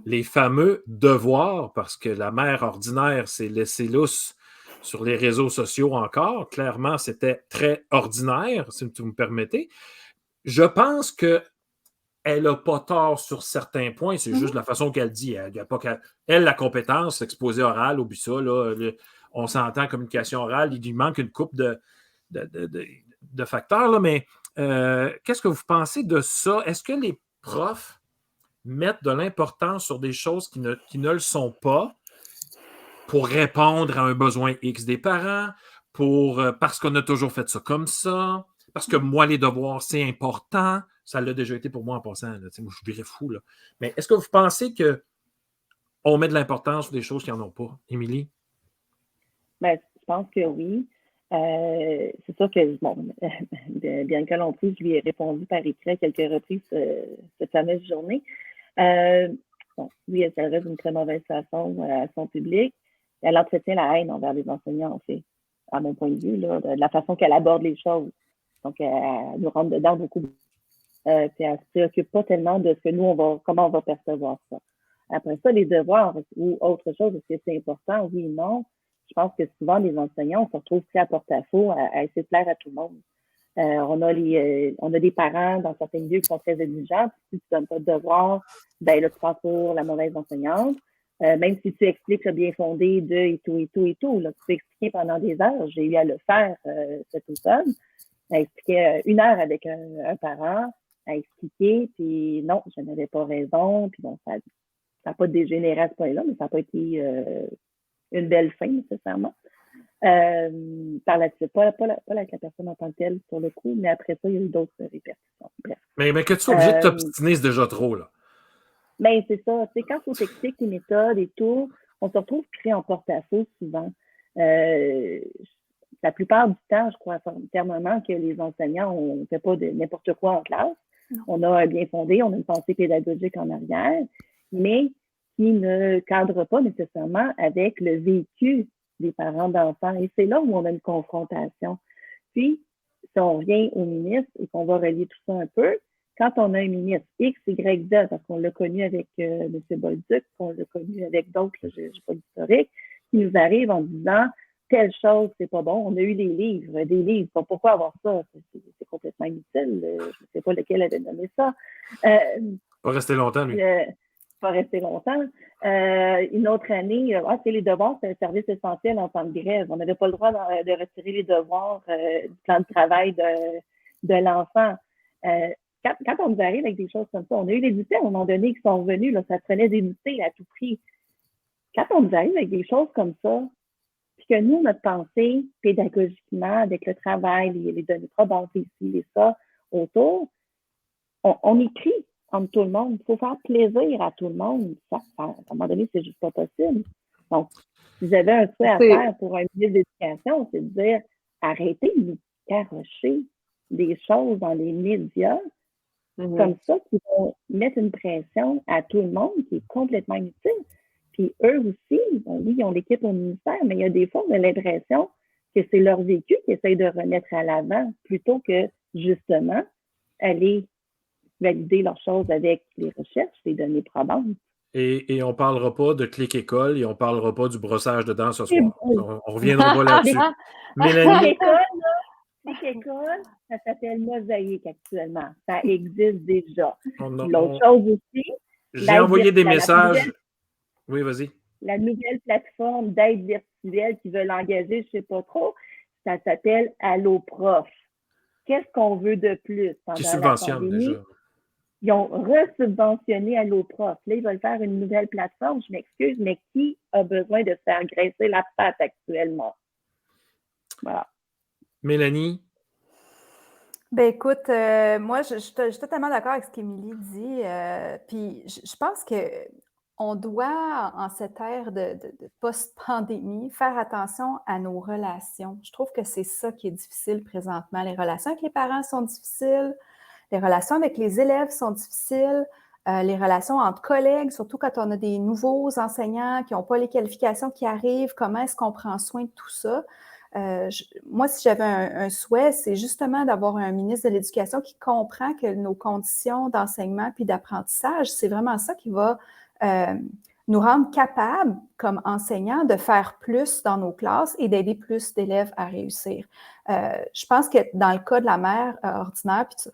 les fameux devoirs, parce que la mère ordinaire s'est laissée lousse sur les réseaux sociaux encore. Clairement, c'était très ordinaire, si vous me permettez. Je pense qu'elle n'a pas tort sur certains points, c'est juste la façon qu'elle dit. Elle n'a pas la compétence, l'exposé oral, oublie ça, là, on s'entend communication orale, il lui manque une coupe de facteurs, là, mais qu'est-ce que vous pensez de ça? Est-ce que les profs mettent de l'importance sur des choses qui ne le sont pas pour répondre à un besoin X des parents, parce qu'on a toujours fait ça comme ça, parce que moi, les devoirs, c'est important. Ça l'a déjà été pour moi en passant. Là, moi, je virais fou. Là. Mais est-ce que vous pensez qu'on met de l'importance sur des choses qui n'en ont pas? Émilie? Ben, je pense que oui. C'est sûr que, bon, Bianca Lompré, je lui ai répondu par écrit à quelques reprises cette fameuse journée. Bon, oui, elle s'adresse d'une très mauvaise façon à son public. Elle entretient la haine envers les enseignants, en fait, à mon point de vue, là, de la façon qu'elle aborde les choses. Donc, elle nous rentre dedans beaucoup. Puis elle ne se préoccupe pas tellement de ce que nous, comment on va percevoir ça. Après ça, les devoirs ou autre chose, est-ce que c'est important? Oui, non. Je pense que souvent, les enseignants, on se retrouve pris à porte-à-faux à essayer de plaire à tout le monde. On a des parents dans certains milieux qui sont très exigeants. Si tu ne donnes pas de devoir, ben là, tu passes pour la mauvaise enseignante. Même si tu expliques le bien fondé de et tout, là, tu peux expliquer pendant des heures. J'ai eu à le faire cet automne. À expliquer 1 heure avec un parent, à expliquer, puis non, je n'avais pas raison, puis bon, ça n'a pas dégénéré à ce point-là, mais ça n'a pas été une belle fin, nécessairement. Par la suite, pas avec la personne en tant que telle, pour le coup, mais après ça, il y a eu d'autres répercussions. Bref. Mais que tu sois obligé de t'obstiner, c'est déjà trop, là. Ben, c'est ça. C'est quand on t'explique les méthodes et tout, on se retrouve pris en porte-à-faux souvent. La plupart du temps, je crois fermement que les enseignants, on ne fait pas de n'importe quoi en classe. Non. On a un bien fondé, on a une pensée pédagogique en arrière, mais qui ne cadre pas nécessairement avec le vécu des parents d'enfants. Et c'est là où on a une confrontation. Puis, si on revient au ministre et qu'on va relier tout ça un peu, quand on a un ministre X, Y, Z, parce qu'on l'a connu avec M. Bolduc, qu'on l'a connu avec d'autres, je n'ai pas l'historique, qui nous arrivent en disant telle chose, c'est pas bon. On a eu des livres. Pourquoi avoir ça? C'est complètement inutile. Je ne sais pas lequel avait nommé ça. Pas rester longtemps, lui. Pas rester longtemps. Une autre année, c'est les devoirs, c'est un service essentiel en temps de grève. On n'avait pas le droit de retirer les devoirs du plan de travail de l'enfant. Quand on nous arrive avec des choses comme ça, on a eu des dictées à un moment donné qui sont revenus, là, ça prenait des dictées à tout prix. Quand on nous arrive avec des choses comme ça, puis que nous, notre pensée, pédagogiquement, avec le travail, les données probantes ici et ça, autour, on écrit entre tout le monde. Il faut faire plaisir à tout le monde. Ça, à un moment donné, c'est juste pas possible. Donc, si j'avais un souhait à faire pour un ministre d'éducation, c'est de dire, arrêtez de nous garrocher des choses dans les médias comme ça qui vont mettre une pression à tout le monde qui est complètement inutile. Puis eux aussi, bon, oui, ils ont l'équipe au ministère, mais il y a des fois, on a l'impression que c'est leur vécu qu'ils essayent de remettre à l'avant plutôt que, justement, aller valider leurs choses avec les recherches, les données probantes. Et on ne parlera pas de clic école et on ne parlera pas du brossage de dents ce soir. On reviendra pas là-dessus. Mélanie? Clic école, ça s'appelle Mosaïque actuellement. Ça existe déjà. L'autre chose aussi... J'ai envoyé des messages... Oui, vas-y. La nouvelle plateforme d'aide virtuelle qui veulent engager, je ne sais pas trop, ça s'appelle Alloprof. Qu'est-ce qu'on veut de plus pendant qui subventionne la pandémie? déjà. Ils ont resubventionné Alloprof. Là, ils veulent faire une nouvelle plateforme. Je m'excuse, mais qui a besoin de se faire graisser la patte actuellement? Voilà. Mélanie? Ben écoute, moi, je suis totalement d'accord avec ce qu'Émilie dit. Puis je pense qu'on doit, en cette ère de post-pandémie, faire attention à nos relations. Je trouve que c'est ça qui est difficile présentement. Les relations avec les parents sont difficiles, les relations avec les élèves sont difficiles, les relations entre collègues, surtout quand on a des nouveaux enseignants qui n'ont pas les qualifications qui arrivent, comment est-ce qu'on prend soin de tout ça? Moi, si j'avais un souhait, c'est justement d'avoir un ministre de l'Éducation qui comprend que nos conditions d'enseignement puis d'apprentissage, c'est vraiment ça qui va nous rendre capables, comme enseignants, de faire plus dans nos classes et d'aider plus d'élèves à réussir. Je pense que dans le cas de la mère ordinaire, puis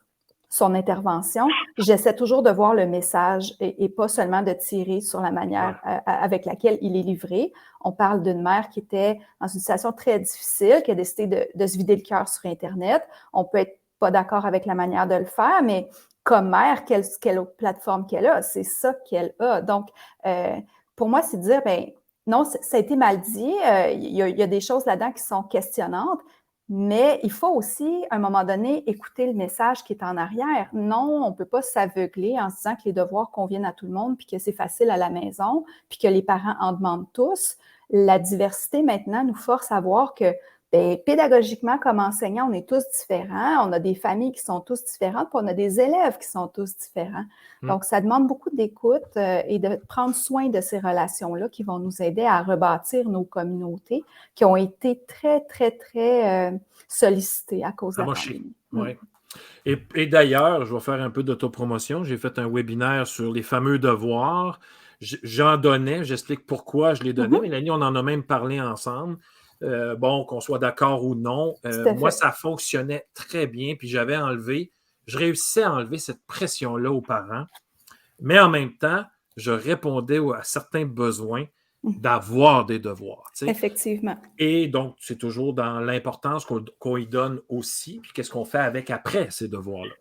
son intervention, j'essaie toujours de voir le message et pas seulement de tirer sur la manière avec laquelle il est livré. On parle d'une mère qui était dans une situation très difficile, qui a décidé de se vider le cœur sur Internet. On peut être pas d'accord avec la manière de le faire, mais comme mère, quelle autre plateforme qu'elle a? C'est ça qu'elle a. Donc, pour moi, c'est de dire, ben non, ça a été mal dit. Il y a des choses là-dedans qui sont questionnantes, mais il faut aussi, à un moment donné, écouter le message qui est en arrière. Non, on ne peut pas s'aveugler en se disant que les devoirs conviennent à tout le monde, puis que c'est facile à la maison, puis que les parents en demandent tous. La diversité, maintenant, nous force à voir que pédagogiquement, comme enseignants, on est tous différents. On a des familles qui sont tous différentes, puis on a des élèves qui sont tous différents. Donc, ça demande beaucoup d'écoute et de prendre soin de ces relations-là qui vont nous aider à rebâtir nos communautés qui ont été très, très, très sollicitées à cause de la pandémie. Oui. Et d'ailleurs, je vais faire un peu d'autopromotion. J'ai fait un webinaire sur les fameux devoirs. J'en donnais, j'explique pourquoi je les donnais. Mélanie, on en a même parlé ensemble. Bon, qu'on soit d'accord ou non, moi, ça fonctionnait très bien. Puis je réussissais à enlever cette pression-là aux parents. Mais en même temps, je répondais à certains besoins d'avoir des devoirs. Tu sais. Effectivement. Et donc, c'est toujours dans l'importance qu'on y donne aussi, puis qu'est-ce qu'on fait avec après ces devoirs-là.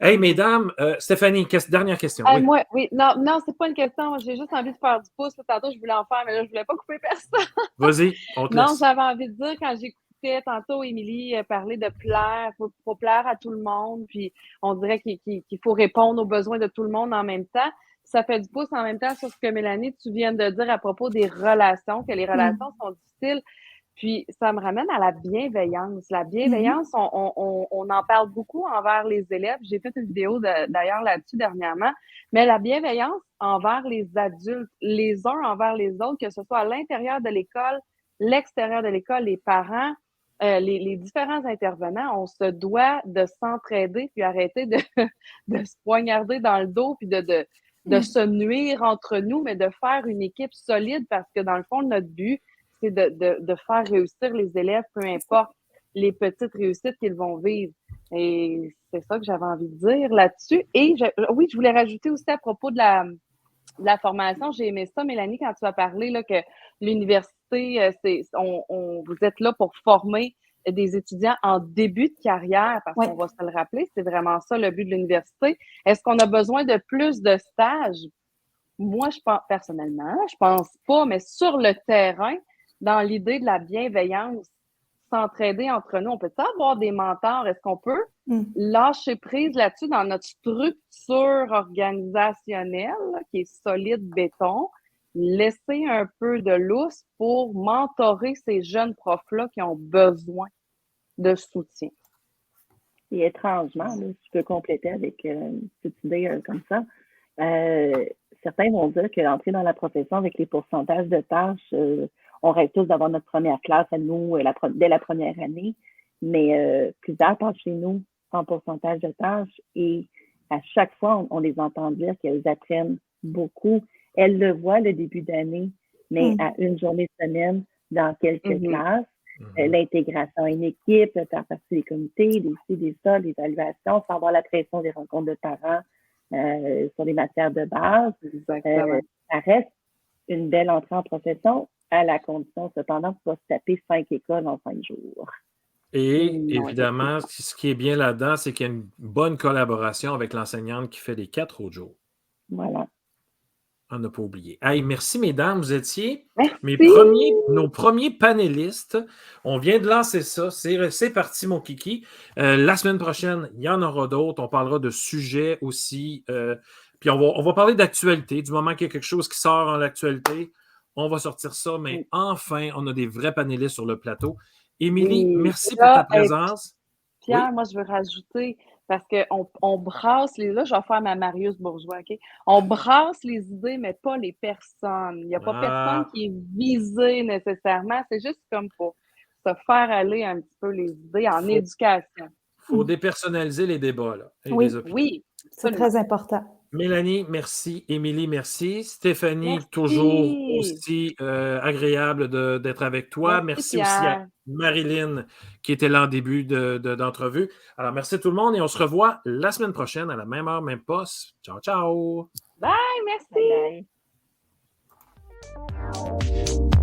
Hey, mesdames, Stéphanie, dernière question. Oui. Moi, oui. Non, c'est pas une question. J'ai juste envie de faire du pouce. Tantôt, je voulais en faire, mais là, je voulais pas couper personne. Vas-y, on te laisse. Non, j'avais envie de dire, quand j'écoutais tantôt Émilie parler de plaire, faut plaire à tout le monde, puis on dirait qu'il faut répondre aux besoins de tout le monde en même temps. Ça fait du pouce en même temps sur ce que, Mélanie, tu viens de dire à propos des relations, que les relations sont difficiles. Puis, ça me ramène à la bienveillance. La bienveillance, on en parle beaucoup envers les élèves. J'ai fait une vidéo d'ailleurs là-dessus dernièrement. Mais la bienveillance envers les adultes, les uns envers les autres, que ce soit à l'intérieur de l'école, l'extérieur de l'école, les parents, les différents intervenants, on se doit de s'entraider puis arrêter de se poignarder dans le dos puis de se nuire entre nous, mais de faire une équipe solide parce que dans le fond, notre but, c'est de faire réussir les élèves, peu importe les petites réussites qu'ils vont vivre. Et c'est ça que j'avais envie de dire là-dessus. Et oui, je voulais rajouter aussi à propos de la formation, j'ai aimé ça, Mélanie, quand tu as parlé là, que l'université, vous êtes là pour former des étudiants en début de carrière, parce qu'on va se le rappeler, c'est vraiment ça le but de l'université. Est-ce qu'on a besoin de plus de stages? Moi, je pense personnellement, je pense pas, mais sur le terrain, dans l'idée de la bienveillance, s'entraider entre nous, on peut avoir des mentors? Est-ce qu'on peut lâcher prise là-dessus dans notre structure organisationnelle, là, qui est solide béton, laisser un peu de lousse pour mentorer ces jeunes profs-là qui ont besoin de soutien? Et étrangement, là, si je peux compléter avec une petite idée comme ça, certains vont dire que l'entrée dans la profession avec les pourcentages de tâches, on rêve tous d'avoir notre première classe à nous dès la première année, mais plusieurs passent chez nous en pourcentage de tâches et à chaque fois, on les entend dire qu'elles apprennent beaucoup. Elles le voient le début d'année, mais à une journée semaine, dans quelques classes, l'intégration à une équipe, faire partie des comités, des ça, l'évaluation, sans avoir la pression des rencontres de parents sur les matières de base. Ça reste une belle entrée en profession, à la condition cependant de ne pas se taper 5 écoles en 5 jours. Et évidemment, ce qui est bien là-dedans, c'est qu'il y a une bonne collaboration avec l'enseignante qui fait les 4 autres jours. Voilà. On n'a pas oublié. Hey, merci, mesdames. Vous étiez Merci. nos premiers panélistes. On vient de lancer ça. C'est parti, mon kiki. La semaine prochaine, il y en aura d'autres. On parlera de sujets aussi. Puis on va parler d'actualité. Du moment qu'il y a quelque chose qui sort en l'actualité, on va sortir ça. Mais enfin, on a des vrais panélistes sur le plateau. Émilie, merci pour ta présence. Pierre, Oui. moi, je veux rajouter, parce qu'on brasse les... Là, je vais faire ma Marius Bourgeois, OK? On brasse les idées, mais pas les personnes. Il n'y a pas personne qui est visé nécessairement. C'est juste comme pour se faire aller un petit peu les idées en éducation. Il faut dépersonnaliser les débats, là, et Oui. les opinions. Oui, C'est absolument. très important. Mélanie, merci. Émilie, merci. Stéphanie, Merci. toujours aussi agréable d'être avec toi. Merci aussi à Pierre. Marilyn qui était là en début d'entrevue. Alors, merci à tout le monde et on se revoit la semaine prochaine à la même heure, même poste. Ciao, ciao. Bye, merci. Bye bye.